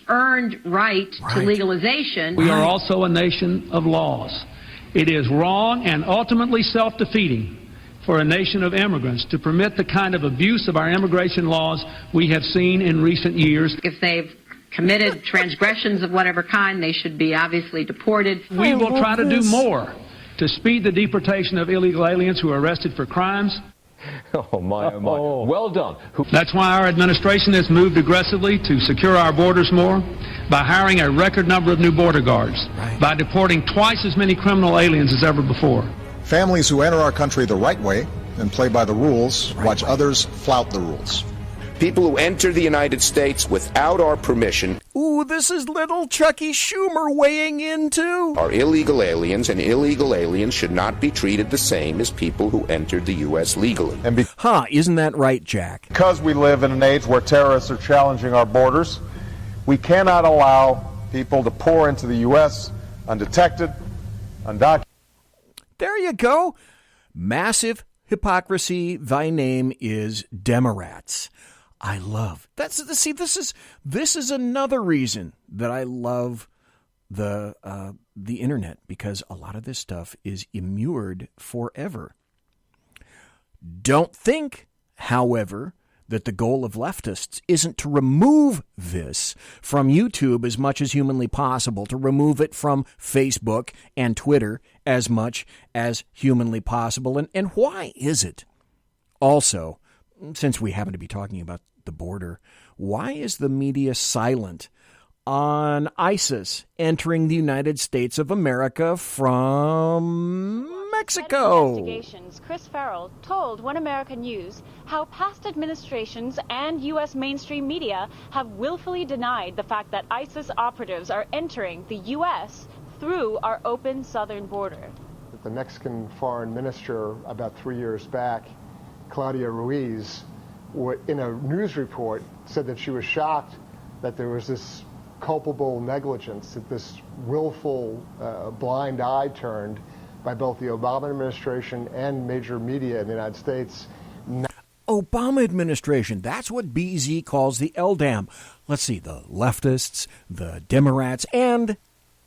[SPEAKER 17] earned right to legalization.
[SPEAKER 18] We are also a nation of laws. It is wrong and ultimately self-defeating for a nation of immigrants to permit the kind of abuse of our immigration laws we have seen in recent years.
[SPEAKER 17] If they've committed transgressions of whatever kind, they should be obviously deported.
[SPEAKER 18] We will try to do more to speed the deportation of illegal aliens who are arrested for crimes.
[SPEAKER 19] Oh, my, oh, my. Well done.
[SPEAKER 18] That's why our administration has moved aggressively to secure our borders more by hiring a record number of new border guards, by deporting twice as many criminal aliens as ever before.
[SPEAKER 20] Families who enter our country the right way and play by the rules watch others flout the rules.
[SPEAKER 21] People who enter the United States without our permission.
[SPEAKER 3] Ooh, this is little Chucky Schumer weighing in too.
[SPEAKER 21] Are illegal aliens, and illegal aliens should not be treated the same as people who entered the U.S. legally.
[SPEAKER 3] Isn't that right, Jack?
[SPEAKER 14] Because we live in an age where terrorists are challenging our borders, we cannot allow people to pour into the U.S. undetected, undocumented.
[SPEAKER 3] There you go. Massive hypocrisy. Thy name is Demorats. I love that's see. This is another reason that I love the internet, because a lot of this stuff is immured forever. Don't think, however, that the goal of leftists isn't to remove this from YouTube as much as humanly possible, to remove it from Facebook and Twitter as much as humanly possible. And why is it? Also, since we happen to be talking about the border, why is the media silent on ISIS entering the United States of America from Mexico?
[SPEAKER 22] Investigations, Chris Farrell told One American News how past administrations and U.S. mainstream media have willfully denied the fact that ISIS operatives are entering the U.S. through our open southern border.
[SPEAKER 23] The Mexican foreign minister about 3 years back, Claudia Ruiz, in a news report said that she was shocked that there was this culpable negligence, that this willful blind eye turned by both the Obama administration and major media in the United States.
[SPEAKER 3] Obama administration, that's what BZ calls the LDAM. Let's see, the leftists, the Demorats, and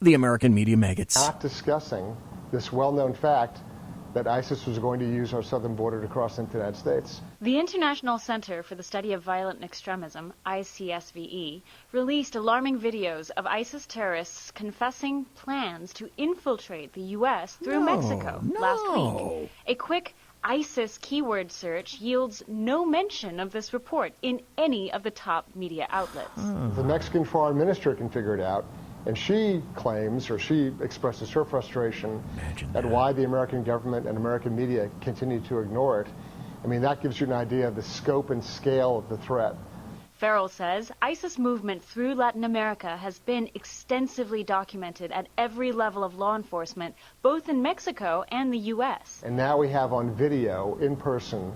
[SPEAKER 3] the American media maggots.
[SPEAKER 23] Not discussing this well-known fact that ISIS was going to use our southern border to cross into the United States.
[SPEAKER 22] The International Center for the Study of Violent Extremism, ICSVE, released alarming videos of ISIS terrorists confessing plans to infiltrate the U.S. through Mexico last week. A quick ISIS keyword search yields no mention of this report in any of the top media outlets.
[SPEAKER 23] The Mexican foreign minister can figure it out. And she claims, or she expresses her frustration at why the American government and American media continue to ignore it. I mean, that gives you an idea of the scope and scale of the threat.
[SPEAKER 22] Farrell says ISIS movement through Latin America has been extensively documented at every level of law enforcement, both in Mexico and the U.S.
[SPEAKER 23] And now we have on video, in person,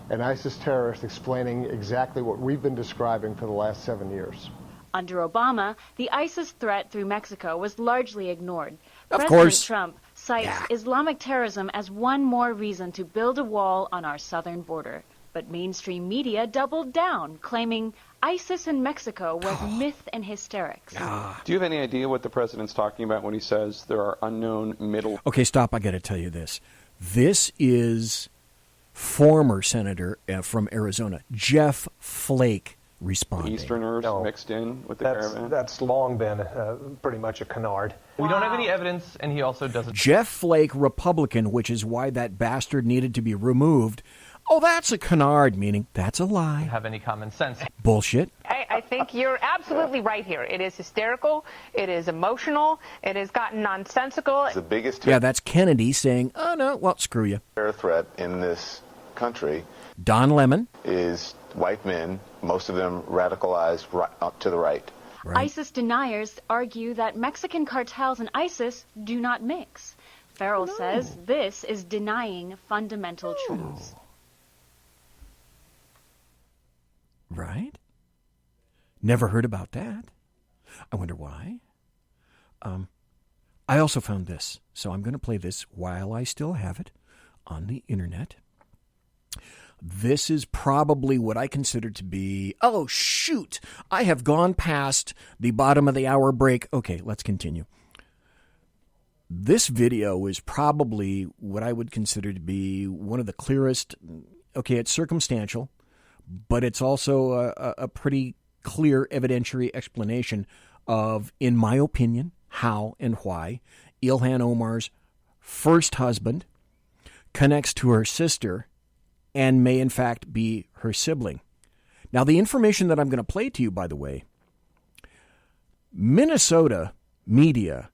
[SPEAKER 23] an ISIS terrorist explaining exactly what we've been describing for the last 7 years.
[SPEAKER 22] Under Obama, the ISIS threat through Mexico was largely ignored.
[SPEAKER 3] President
[SPEAKER 22] Trump cites Islamic terrorism as one more reason to build a wall on our southern border. But mainstream media doubled down, claiming ISIS in Mexico was myth and hysterics.
[SPEAKER 24] Do you have any idea what the president's talking about when he says there are unknown middle...
[SPEAKER 3] Okay, stop. I got to tell you this. This is former Senator from Arizona, Jeff Flake, responding.
[SPEAKER 24] Easterners mixed in with the caravan?
[SPEAKER 25] That's long been pretty much a canard. We don't have any evidence, and he also doesn't...
[SPEAKER 3] Jeff Flake, Republican, which is why that bastard needed to be removed. Oh, that's a canard, meaning that's a lie.
[SPEAKER 25] Have any common sense.
[SPEAKER 3] Bullshit.
[SPEAKER 26] I think you're absolutely right here. It is hysterical. It is emotional. It has gotten nonsensical.
[SPEAKER 27] The biggest...
[SPEAKER 3] Yeah, that's Kennedy saying, oh, no, well, screw you.
[SPEAKER 27] Terror threat in this country...
[SPEAKER 3] Don Lemon.
[SPEAKER 27] ...is white men, most of them radicalized up to the right.
[SPEAKER 22] ISIS deniers argue that Mexican cartels and ISIS do not mix. Farrell says this is denying fundamental truths.
[SPEAKER 3] Right? Never heard about that. I wonder why. I also found this, so I'm going to play this while I still have it on the internet. This is probably what I consider to be... Oh, shoot! I have gone past the bottom of the hour break. Okay, let's continue. This video is probably what I would consider to be one of the clearest... Okay, it's circumstantial, but it's also a pretty clear evidentiary explanation of, in my opinion, how and why Ilhan Omar's first husband connects to her sister and may in fact be her sibling. Now, the information that I'm going to play to you, by the way, Minnesota media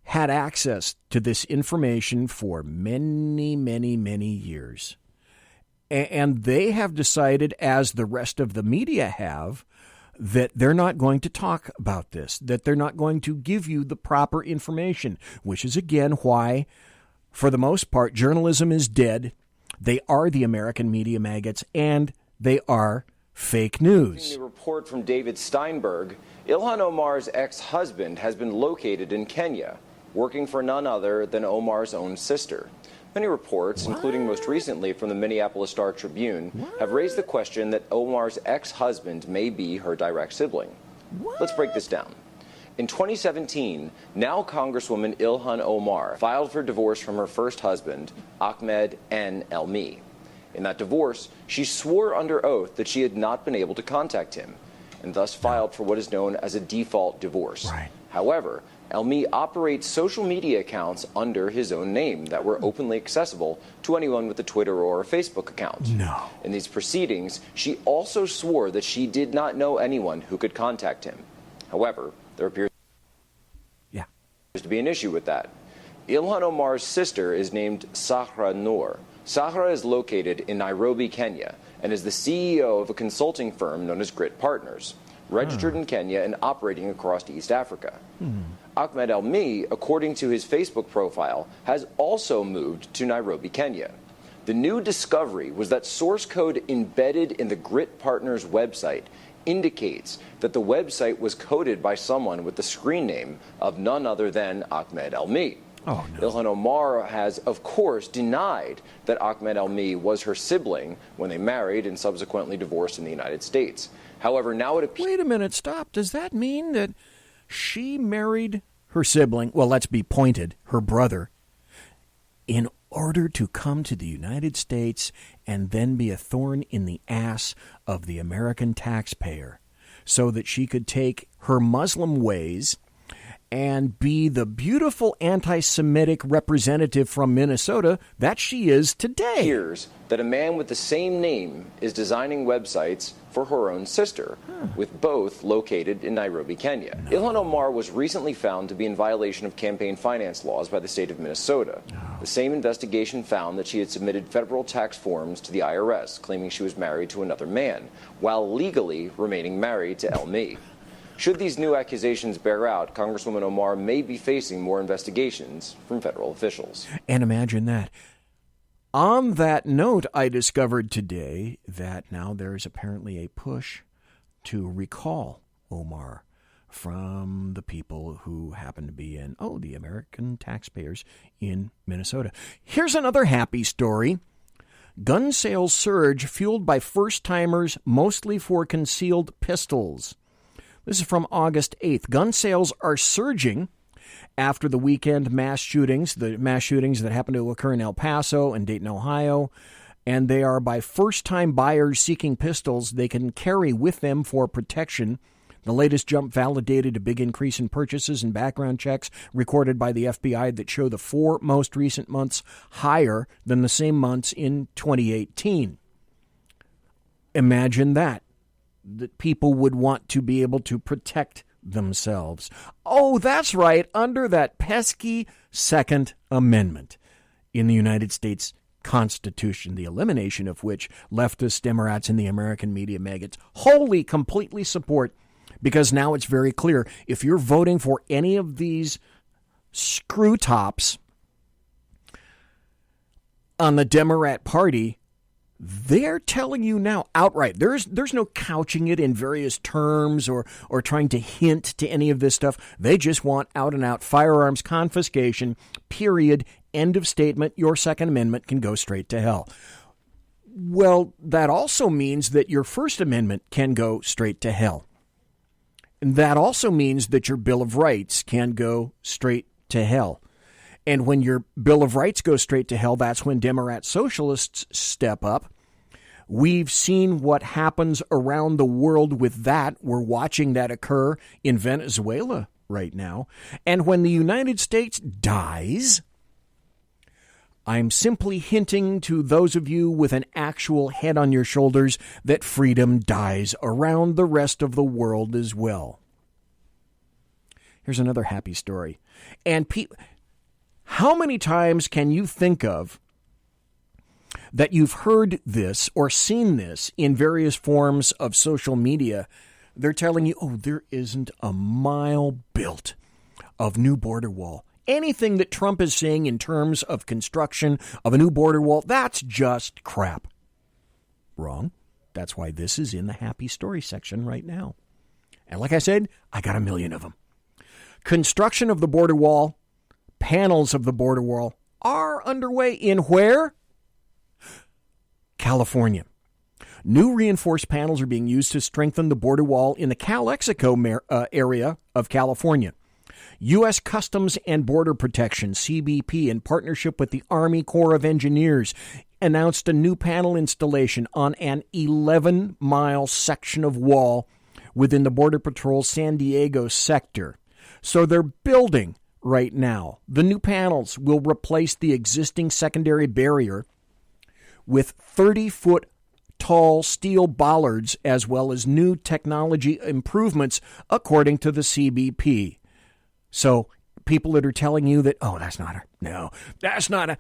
[SPEAKER 3] had access to this information for many, many, many years. And they have decided, as the rest of the media have, that they're not going to talk about this, that they're not going to give you the proper information, which is, again, why, for the most part, journalism is dead. They are the American media maggots, and they are fake news.
[SPEAKER 1] In the report from David Steinberg, Ilhan Omar's ex-husband has been located in Kenya, working for none other than Omar's own sister. Many reports, including most recently from the Minneapolis Star-Tribune, have raised the question that Omar's ex-husband may be her direct sibling. Let's break this down. In 2017, now Congresswoman Ilhan Omar filed for divorce from her first husband, Ahmed N. Elmi. In that divorce, she swore under oath that she had not been able to contact him, and thus filed for what is known as a default divorce. However, Elmi operates social media accounts under his own name that were openly accessible to anyone with a Twitter or a Facebook account. In these proceedings, she also swore that she did not know anyone who could contact him. However, there appears to be an issue with that. Ilhan Omar's sister is named Sahra Noor. Sahra is located in Nairobi, Kenya, and is the CEO of a consulting firm known as Grit Partners, registered in Kenya and operating across East Africa. Ahmed Elmi, according to his Facebook profile, has also moved to Nairobi, Kenya. The new discovery was that source code embedded in the Grit Partners website indicates that the website was coded by someone with the screen name of none other than Ahmed Elmi. Ilhan Omar has, of course, denied that Ahmed Elmi was her sibling when they married and subsequently divorced in the United States. However, now it appears...
[SPEAKER 3] Wait a minute, stop. Does that mean that she married her sibling, well, let's be pointed, her brother, in order to come to the United States and then be a thorn in the ass of the American taxpayer so that she could take her Muslim ways and be the beautiful anti-Semitic representative from Minnesota that she is today?
[SPEAKER 1] It appears that a man with the same name is designing websites for her own sister, with both located in Nairobi, Kenya. Ilhan Omar was recently found to be in violation of campaign finance laws by the state of Minnesota. The same investigation found that she had submitted federal tax forms to the IRS, claiming she was married to another man, while legally remaining married to Elmi. Should these new accusations bear out, Congresswoman Omar may be facing more investigations from federal officials.
[SPEAKER 3] And imagine that. On that note, I discovered today that now there's apparently a push to recall Omar from the people who happen to be in, the American taxpayers in Minnesota. Here's another happy story. Gun sales surge fueled by first-timers, mostly for concealed pistols. This is from August 8th. Gun sales are surging after the weekend mass shootings, the mass shootings that happened to occur in El Paso and Dayton, Ohio, and they are by first-time buyers seeking pistols they can carry with them for protection. The latest jump validated a big increase in purchases and background checks recorded by the FBI that show the 4 most recent months higher than the same months in 2018. Imagine that people would want to be able to protect themselves. Oh, that's right, under that pesky Second Amendment in the United States Constitution, the elimination of which leftist Democrats and the American media maggots wholly, completely support, because now it's very clear if you're voting for any of these screw tops on the Democrat Party, they're telling you now outright. There's no couching it in various terms or trying to hint to any of this stuff. They just want out-and-out firearms confiscation, period, end of statement. Your Second Amendment can go straight to hell. Well, that also means that your First Amendment can go straight to hell. And that also means that your Bill of Rights can go straight to hell. And when your Bill of Rights goes straight to hell, that's when Democrat socialists step up. We've seen what happens around the world with that. We're watching that occur in Venezuela right now. And when the United States dies, I'm simply hinting to those of you with an actual head on your shoulders that freedom dies around the rest of the world as well. Here's another happy story. And how many times can you think of that you've heard this or seen this in various forms of social media? They're telling you, oh, there isn't a mile built of new border wall. Anything that Trump is saying in terms of construction of a new border wall, that's just crap. Wrong. That's why this is in the happy story section right now. And like I said, I got a million of them. Construction of the border wall, panels of the border wall are underway in where? California. New reinforced panels are being used to strengthen the border wall in the Calexico area of California. U.S. Customs and Border Protection, CBP, in partnership with the Army Corps of Engineers, announced a new panel installation on an 11-mile section of wall within the Border Patrol San Diego sector. So they're building right now. The new panels will replace the existing secondary barrier with 30-foot tall steel bollards, as well as new technology improvements, according to the CBP. So people that are telling you that, oh, that's not a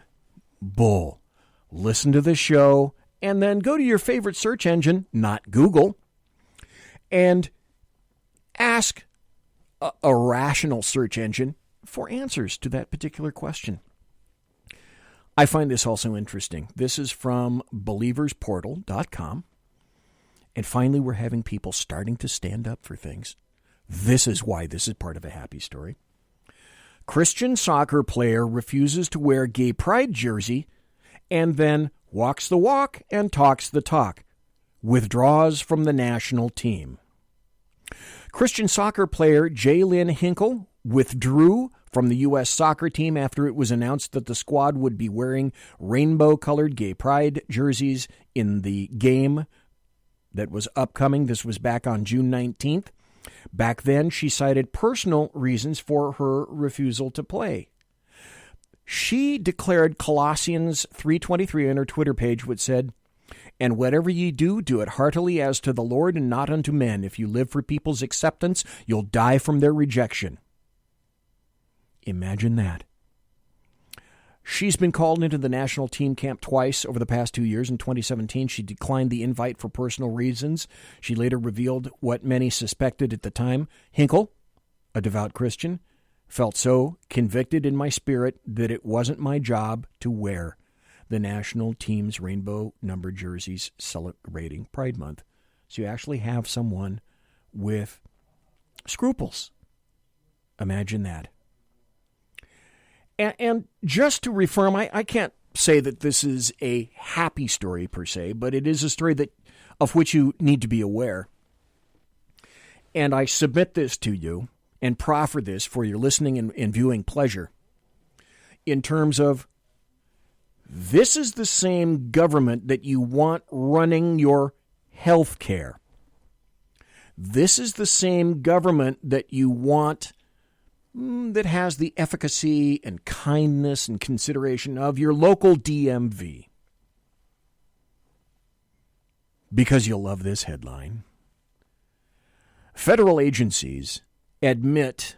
[SPEAKER 3] bull. Listen to the show and then go to your favorite search engine, not Google, and ask a rational search engine for answers to that particular question. I find this also interesting. This is from believersportal.com. And finally, we're having people starting to stand up for things. This is why this is part of a happy story. Christian soccer player refuses to wear gay pride jersey and then walks the walk and talks the talk. Withdraws from the national team. Christian soccer player Jalen Hinkle withdrew from the U.S. soccer team after it was announced that the squad would be wearing rainbow-colored gay pride jerseys in the game that was upcoming. This was back on June 19th. Back then, she cited personal reasons for her refusal to play. She declared Colossians 3:23 on her Twitter page, which said, "And whatever ye do, do it heartily as to the Lord and not unto men. If you live for people's acceptance, you'll die from their rejection." Imagine that. She's been called into the national team camp twice over the past 2 years. In 2017, she declined the invite for personal reasons. She later revealed what many suspected at the time. Hinkle, a devout Christian, felt so convicted in my spirit that it wasn't my job to wear the national team's rainbow number jerseys celebrating Pride Month. So you actually have someone with scruples. Imagine that. And just to reaffirm, I can't say that this is a happy story per se, but it is a story of which you need to be aware. And I submit this to you and proffer this for your listening and viewing pleasure in terms of this is the same government that you want running your health care. This is the same government that you want that has the efficacy and kindness and consideration of your local DMV. Because you'll love this headline. Federal agencies admit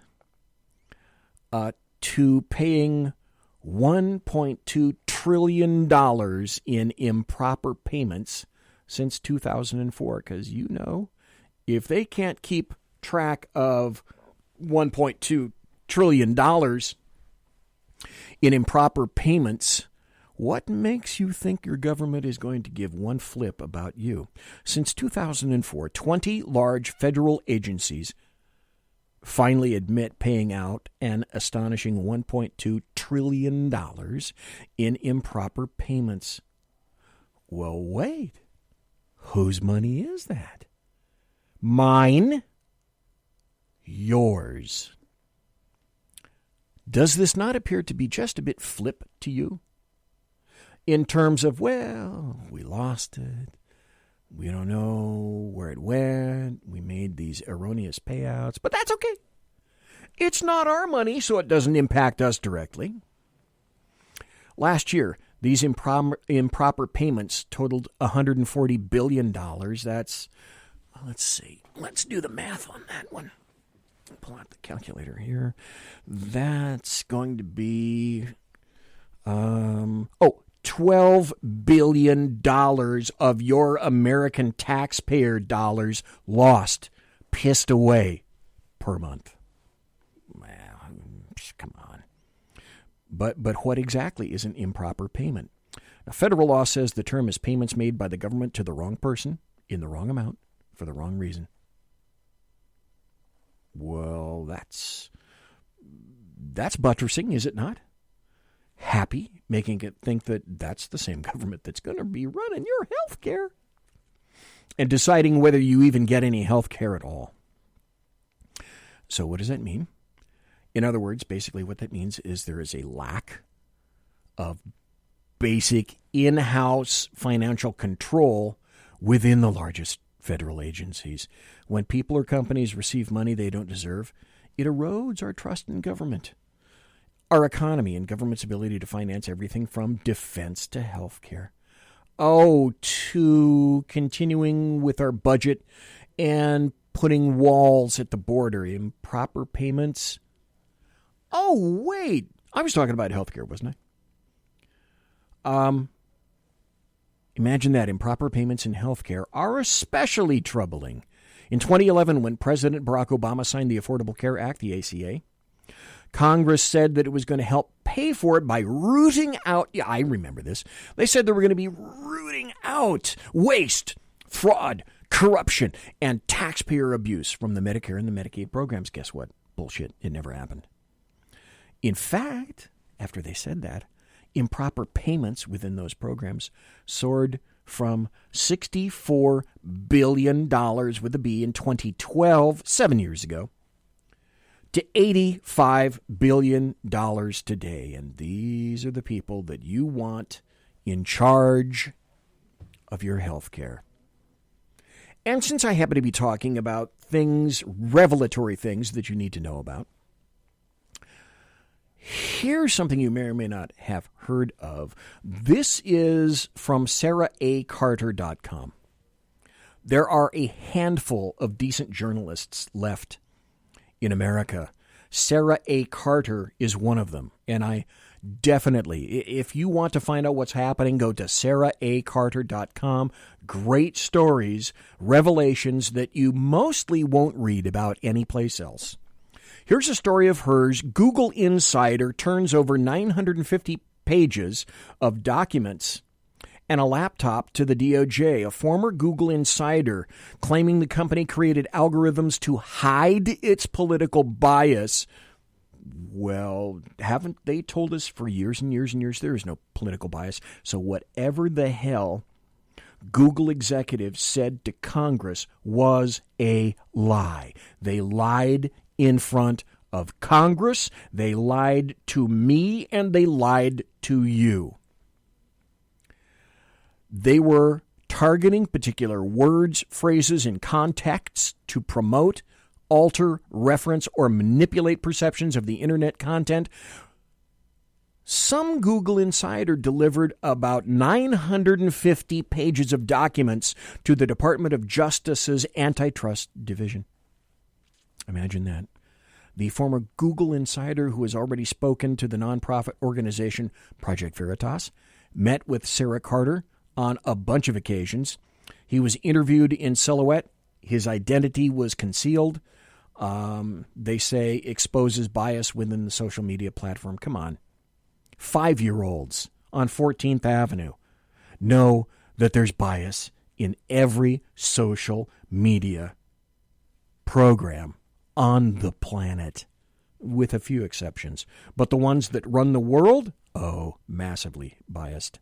[SPEAKER 3] to paying $1.2 trillion in improper payments since 2004. Because, if they can't keep track of $1.2 trillion in improper payments, what makes you think your government is going to give one flip about you? Since 2004, 20 large federal agencies finally admit paying out an astonishing $1.2 trillion in improper payments. Well, wait. Whose money is that? Mine? Yours. Does this not appear to be just a bit flip to you? In terms of, well, we lost it. We don't know where it went. We made these erroneous payouts, but that's okay. It's not our money, so it doesn't impact us directly. Last year, these improper payments totaled $140 billion. That's, let's see, let's do the math on that one. Pull out the calculator here. That's going to be, $12 billion of your American taxpayer dollars lost, pissed away per month. Come on. But what exactly is an improper payment? Now, federal law says the term is payments made by the government to the wrong person in the wrong amount for the wrong reason. Well, that's buttressing, is it not? Happy, making it think that that's the same government that's going to be running your health care and deciding whether you even get any health care at all. So what does that mean? In other words, basically what that means is there is a lack of basic in-house financial control within the largest federal agencies. When people or companies receive money they don't deserve, it erodes our trust in government, our economy, and government's ability to finance everything from defense to health care. To continuing with our budget and putting walls at the border, improper payments. Wait, I was talking about health care, wasn't I? Imagine that. Improper payments in health care are especially troubling. In 2011, when President Barack Obama signed the Affordable Care Act, the ACA, Congress said that it was going to help pay for it by rooting out, I remember this, they said they were going to be rooting out waste, fraud, corruption, and taxpayer abuse from the Medicare and the Medicaid programs. Guess what? Bullshit. It never happened. In fact, after they said that, improper payments within those programs soared from $64 billion with a B in 2012, 7 years ago, to $85 billion today. And these are the people that you want in charge of your health care. And since I happen to be talking about things, revelatory things that you need to know about, here's something you may or may not have heard of. This is from SarahACarter.com. There are a handful of decent journalists left in America. Sarah A. Carter is one of them. And I definitely, if you want to find out what's happening, go to SarahACarter.com. Great stories, revelations that you mostly won't read about anyplace else. Here's a story of hers. Google Insider turns over 950 pages of documents and a laptop to the DOJ. A former Google insider claiming the company created algorithms to hide its political bias. Well, haven't they told us for years and years and years there is no political bias? So whatever the hell Google executives said to Congress was a lie. They lied in front of Congress, they lied to me, and they lied to you. They were targeting particular words, phrases, and contexts to promote, alter, reference, or manipulate perceptions of the internet content. Some Google insider delivered about 950 pages of documents to the Department of Justice's Antitrust Division. Imagine that. The former Google insider, who has already spoken to the nonprofit organization Project Veritas, met with Sarah Carter on a bunch of occasions. He was interviewed in silhouette. His identity was concealed. They say exposes bias within the social media platform. Come on. 5-year-olds on 14th Avenue know that there's bias in every social media program on the planet, with a few exceptions. But the ones that run the world, massively biased.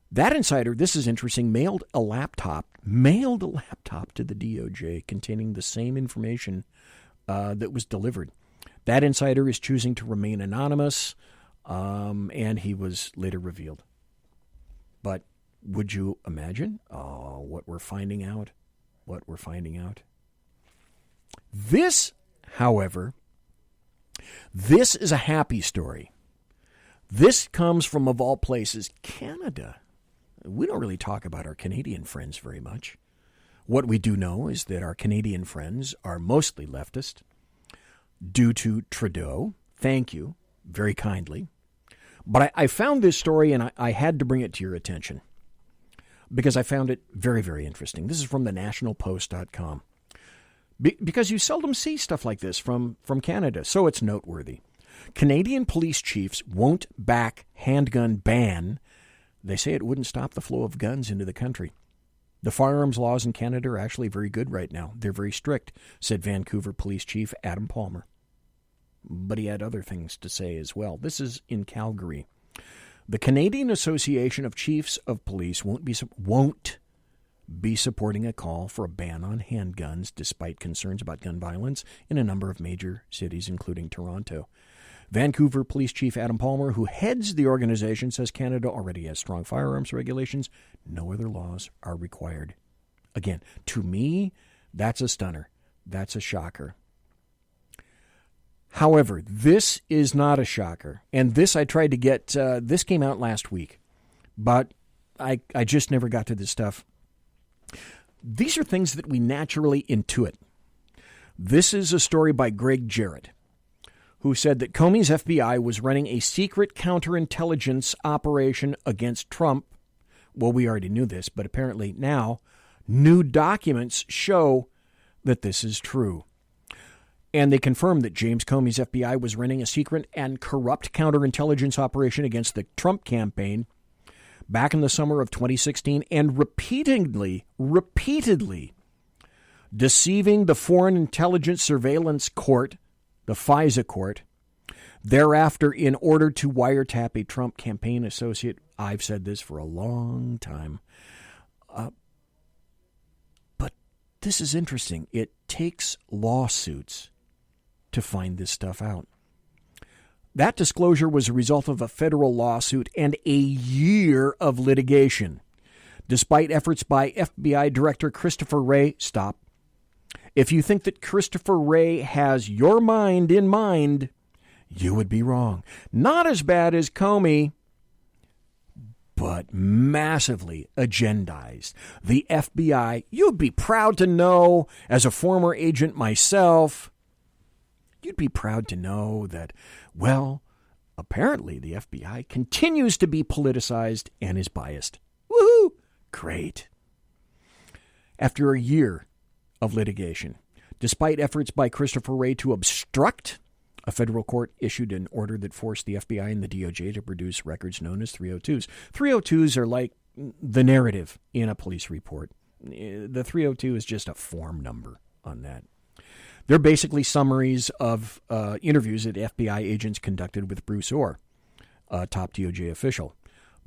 [SPEAKER 3] That insider, this is interesting, mailed a laptop to the DOJ containing the same information that was delivered. That insider is choosing to remain anonymous, and he was later revealed. But would you imagine what we're finding out? This, however, this is a happy story. This comes from, of all places, Canada. We don't really talk about our Canadian friends very much. What we do know is that our Canadian friends are mostly leftist due to Trudeau. Thank you, very kindly. But I found this story, and I had to bring it to your attention because I found it very, very interesting. This is from thenationalpost.com. Because you seldom see stuff like this from Canada, so it's noteworthy. Canadian police chiefs won't back handgun ban. They say it wouldn't stop the flow of guns into the country. The firearms laws in Canada are actually very good right now. They're very strict, said Vancouver Police Chief Adam Palmer. But he had other things to say as well. This is in Calgary. The Canadian Association of Chiefs of Police won't be supporting a call for a ban on handguns, despite concerns about gun violence in a number of major cities, including Toronto. Vancouver Police Chief Adam Palmer, who heads the organization, says Canada already has strong firearms regulations. No other laws are required. Again, to me, that's a stunner. That's a shocker. However, this is not a shocker. And this I tried to get, this came out last week. But I just never got to this stuff. These are things that we naturally intuit. This is a story by Greg Jarrett, who said that Comey's FBI was running a secret counterintelligence operation against Trump. Well, we already knew this, but apparently now new documents show that this is true. And they confirmed that James Comey's FBI was running a secret and corrupt counterintelligence operation against the Trump campaign back in the summer of 2016 and repeatedly deceiving the Foreign Intelligence Surveillance Court, the FISA court, thereafter in order to wiretap a Trump campaign associate. I've said this for a long time. But this is interesting. It takes lawsuits to find this stuff out. That disclosure was a result of a federal lawsuit and a year of litigation. Despite efforts by FBI Director Christopher Wray, stop. If you think that Christopher Wray has your mind in mind, you would be wrong. Not as bad as Comey, but massively agendized. The FBI, you'd be proud to know, as a former agent myself, you'd be proud to know that, well, apparently the FBI continues to be politicized and is biased. Woohoo! Great. After a year of litigation, despite efforts by Christopher Wray to obstruct, a federal court issued an order that forced the FBI and the DOJ to produce records known as 302s. 302s are like the narrative in a police report. The 302 is just a form number on that. They're basically summaries of interviews that FBI agents conducted with Bruce Orr, a top DOJ official.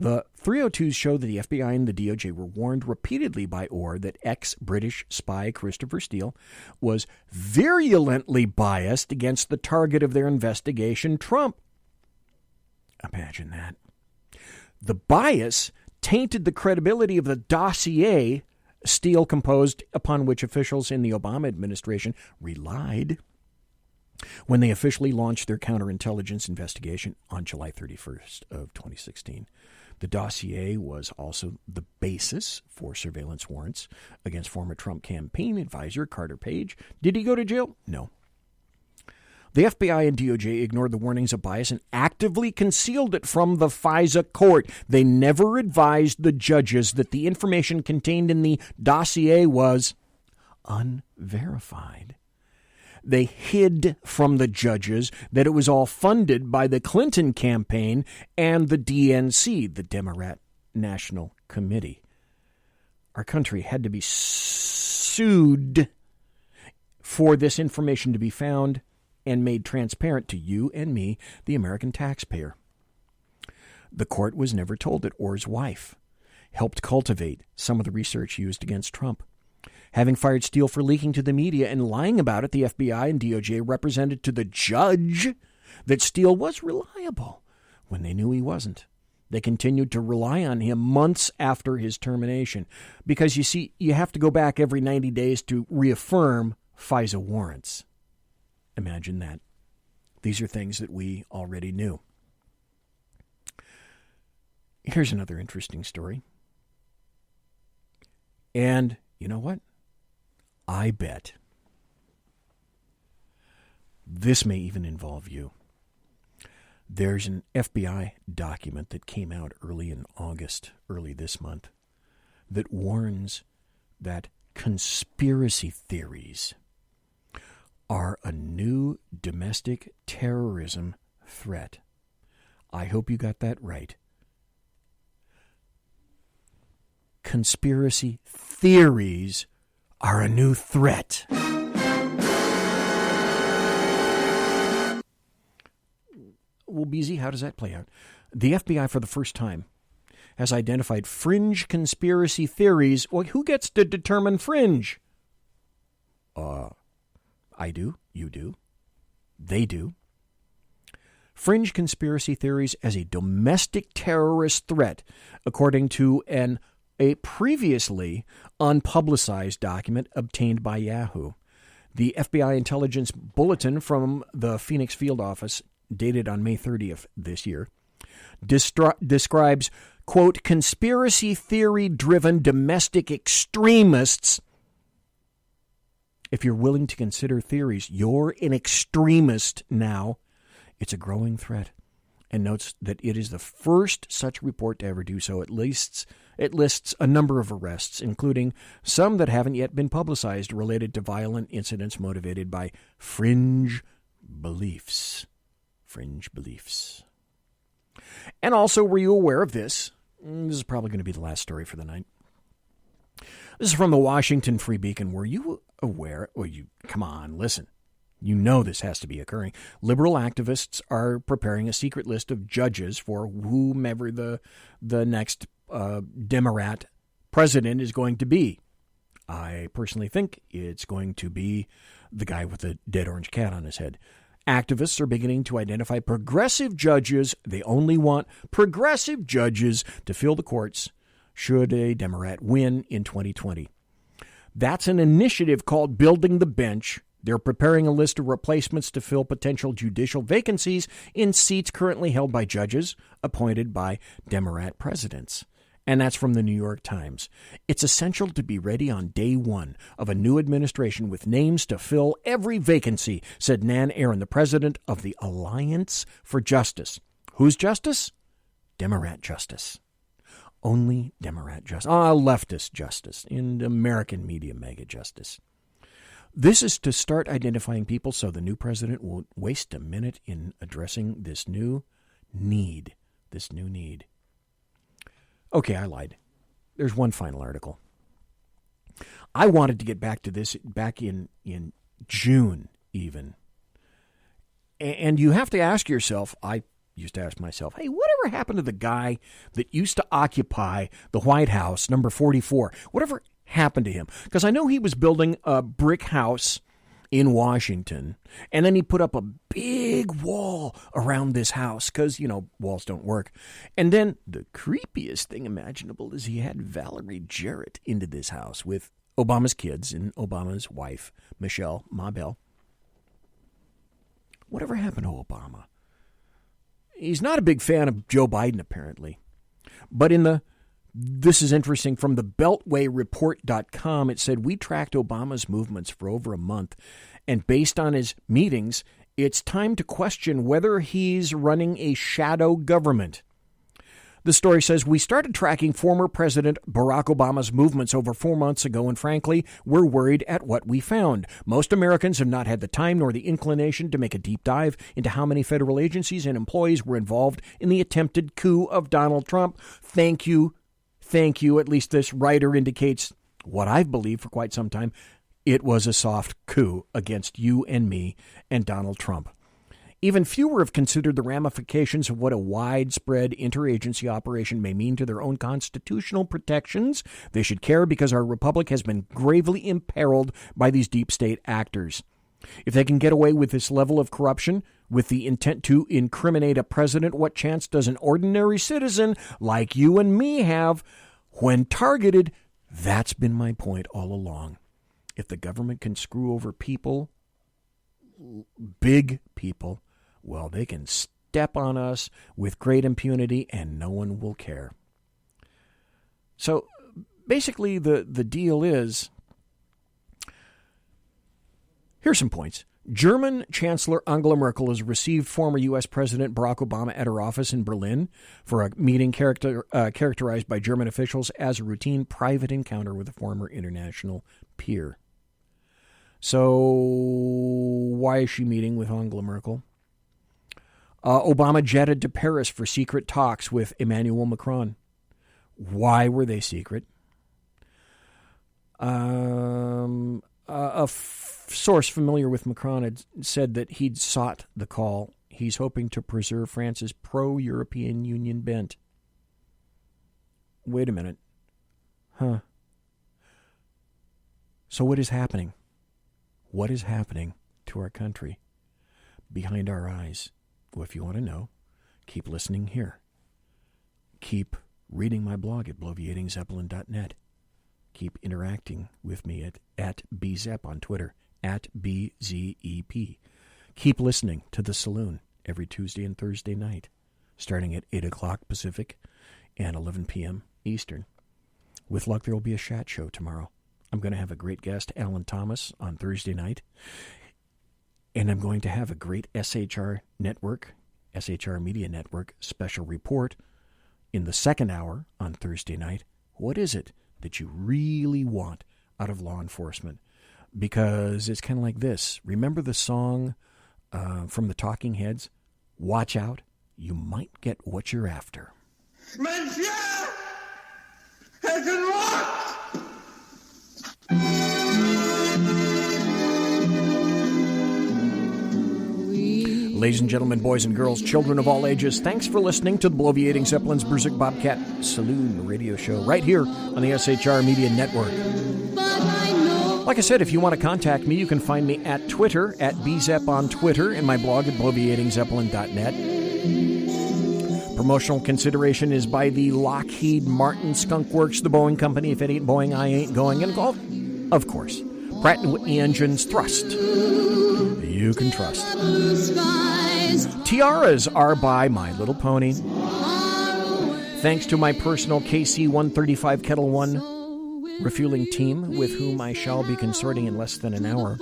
[SPEAKER 3] The 302s show that the FBI and the DOJ were warned repeatedly by Orr that ex-British spy Christopher Steele was virulently biased against the target of their investigation, Trump. Imagine that. The bias tainted the credibility of the dossier Steele composed, upon which officials in the Obama administration relied when they officially launched their counterintelligence investigation on July 31st of 2016. The dossier was also the basis for surveillance warrants against former Trump campaign advisor Carter Page. Did he go to jail? No. The FBI and DOJ ignored the warnings of bias and actively concealed it from the FISA court. They never advised the judges that the information contained in the dossier was unverified. They hid from the judges that it was all funded by the Clinton campaign and the DNC, the Democrat National Committee. Our country had to be sued for this information to be found and made transparent to you and me, the American taxpayer. The court was never told that Orr's wife helped cultivate some of the research used against Trump. Having fired Steele for leaking to the media and lying about it, the FBI and DOJ represented to the judge that Steele was reliable when they knew he wasn't. They continued to rely on him months after his termination because, you see, you have to go back every 90 days to reaffirm FISA warrants. Imagine that. These are things that we already knew. Here's another interesting story. And you know what? I bet this may even involve you. There's an FBI document that came out early in August, early this month, that warns that conspiracy theories are a new domestic terrorism threat. I hope you got that right. Conspiracy theories are a new threat. Well, BZ, how does that play out? The FBI, for the first time, has identified fringe conspiracy theories. Well, who gets to determine fringe? I do. You do. They do. Fringe conspiracy theories as a domestic terrorist threat, according to a previously unpublicized document obtained by Yahoo. The FBI intelligence bulletin from the Phoenix field office, dated on May 30th this year, describes, quote, conspiracy theory-driven domestic extremists. If you're willing to consider theories, you're an extremist now. It's a growing threat, and notes that it is the first such report to ever do so. It lists a number of arrests, including some that haven't yet been publicized, related to violent incidents motivated by fringe beliefs. Fringe beliefs. And also, were you aware of this? This is probably going to be the last story for the night. This is from the Washington Free Beacon. Were you aware? Well, come on, listen. You know this has to be occurring. Liberal activists are preparing a secret list of judges for whomever the next Democrat president is going to be. I personally think it's going to be the guy with the dead orange cat on his head. Activists are beginning to identify progressive judges. They only want progressive judges to fill the courts should a Democrat win in 2020. That's an initiative called Building the Bench. They're preparing a list of replacements to fill potential judicial vacancies in seats currently held by judges appointed by Democrat presidents. And that's from the New York Times. It's essential to be ready on day one of a new administration with names to fill every vacancy, said Nan Aaron, the president of the Alliance for Justice. Whose justice? Democrat justice. Only Democrat justice. Leftist justice. And American media mega justice. This is to start identifying people so the new president won't waste a minute in addressing this new need. Okay, I lied. There's one final article. I wanted to get back to this back in June even. And you have to ask yourself, I used to ask myself, hey, whatever happened to the guy that used to occupy the White House, number 44? Whatever happened to him? Because I know he was building a brick house in Washington, and then he put up a big wall around this house because, walls don't work. And then the creepiest thing imaginable is he had Valerie Jarrett into this house with Obama's kids and Obama's wife, Michelle Mabel. Whatever happened to Obama? He's not a big fan of Joe Biden, apparently. But this is interesting, from the BeltwayReport.com, it said, we tracked Obama's movements for over a month, and based on his meetings, it's time to question whether he's running a shadow government. The story says, we started tracking former President Barack Obama's movements over 4 months ago, and frankly, we're worried at what we found. Most Americans have not had the time nor the inclination to make a deep dive into how many federal agencies and employees were involved in the attempted coup of Donald Trump. Thank you. At least this writer indicates what I've believed for quite some time. It was a soft coup against you and me and Donald Trump. Even fewer have considered the ramifications of what a widespread interagency operation may mean to their own constitutional protections. They should care because our republic has been gravely imperiled by these deep state actors. If they can get away with this level of corruption with the intent to incriminate a president, what chance does an ordinary citizen like you and me have when targeted? That's been my point all along. If the government can screw over people, big people, well, they can step on us with great impunity, and no one will care. So basically, the deal is, here's some points. German Chancellor Angela Merkel has received former U.S. President Barack Obama at her office in Berlin for a meeting characterized by German officials as a routine private encounter with a former international peer. So why is she meeting with Angela Merkel? Obama jetted to Paris for secret talks with Emmanuel Macron. Why were they secret? Source familiar with Macron had said that he'd sought the call. He's hoping to preserve France's pro-European Union bent. Wait a minute. Huh. So what is happening? What is happening to our country behind our eyes? Well, if you want to know, keep listening here. Keep reading my blog at bloviatingzeppelin.net. Keep interacting with me at BZEP on Twitter, at BZEP. Keep listening to The Saloon every Tuesday and Thursday night, starting at 8 o'clock Pacific and 11 p.m. Eastern. With luck, there will be a chat show tomorrow. I'm going to have a great guest, Alan Thomas, on Thursday night. And I'm going to have a great SHR Media Network special report in the second hour on Thursday night. What is it that you really want out of law enforcement? Because it's kind of like this. Remember the song from the Talking Heads? Watch out. You might get what you're after.
[SPEAKER 2] Monsieur has been locked!
[SPEAKER 3] Ladies and gentlemen, boys and girls, children of all ages, thanks for listening to the Bloviating Zeppelin's Berserk Bobcat Saloon radio show right here on the SHR Media Network. Like I said, if you want to contact me, you can find me at Twitter, at BZEP on Twitter, and my blog at bloviatingzeppelin.net. Promotional consideration is by the Lockheed Martin Skunk Works, the Boeing Company. If it ain't Boeing, I ain't going. And of course, Pratt & Whitney engines, thrust. You can trust. Tiaras are by My Little Pony. Thanks to my personal KC-135 Kettle One refueling team, with whom I shall be consorting in less than an hour.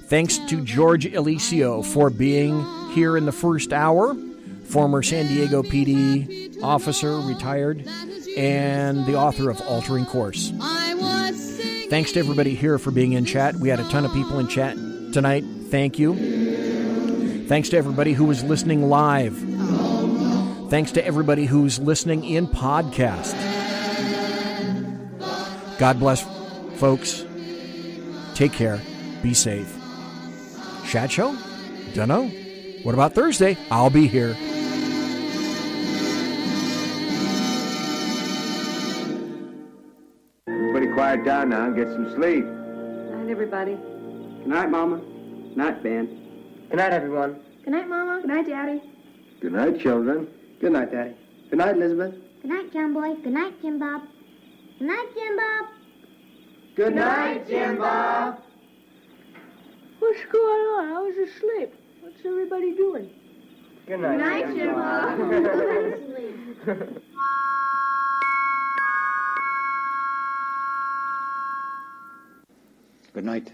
[SPEAKER 3] Thanks to George Eliseo for being here in the first hour, former San Diego PD officer, retired, and the author of Altering Course. Thanks to everybody here for being in chat. We had a ton of people in chat tonight. Thank you. Thanks to everybody who was listening live. Thanks to everybody who's listening in podcast. God bless, folks. Take care. Be safe. Chat show? Dunno. What about Thursday? I'll be here.
[SPEAKER 4] Everybody quiet down now and get some sleep.
[SPEAKER 5] Night, everybody.
[SPEAKER 4] Good night, Mama. Good night, Ben.
[SPEAKER 5] Good night, everyone. Good night, Mama. Good night, Daddy.
[SPEAKER 4] Good night, children.
[SPEAKER 5] Good night, Daddy. Good night, Elizabeth.
[SPEAKER 8] Good night, John Boy. Good night, Jim Bob. Good night, Jim Bob.
[SPEAKER 5] Good night, Jim Bob. What's going on? I was asleep. What's everybody doing? Good night. Good night, Jim Bob.
[SPEAKER 4] Good night,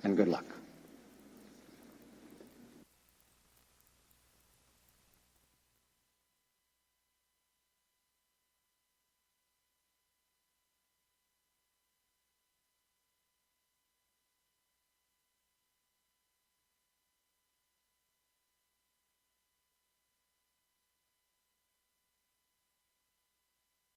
[SPEAKER 4] and good luck.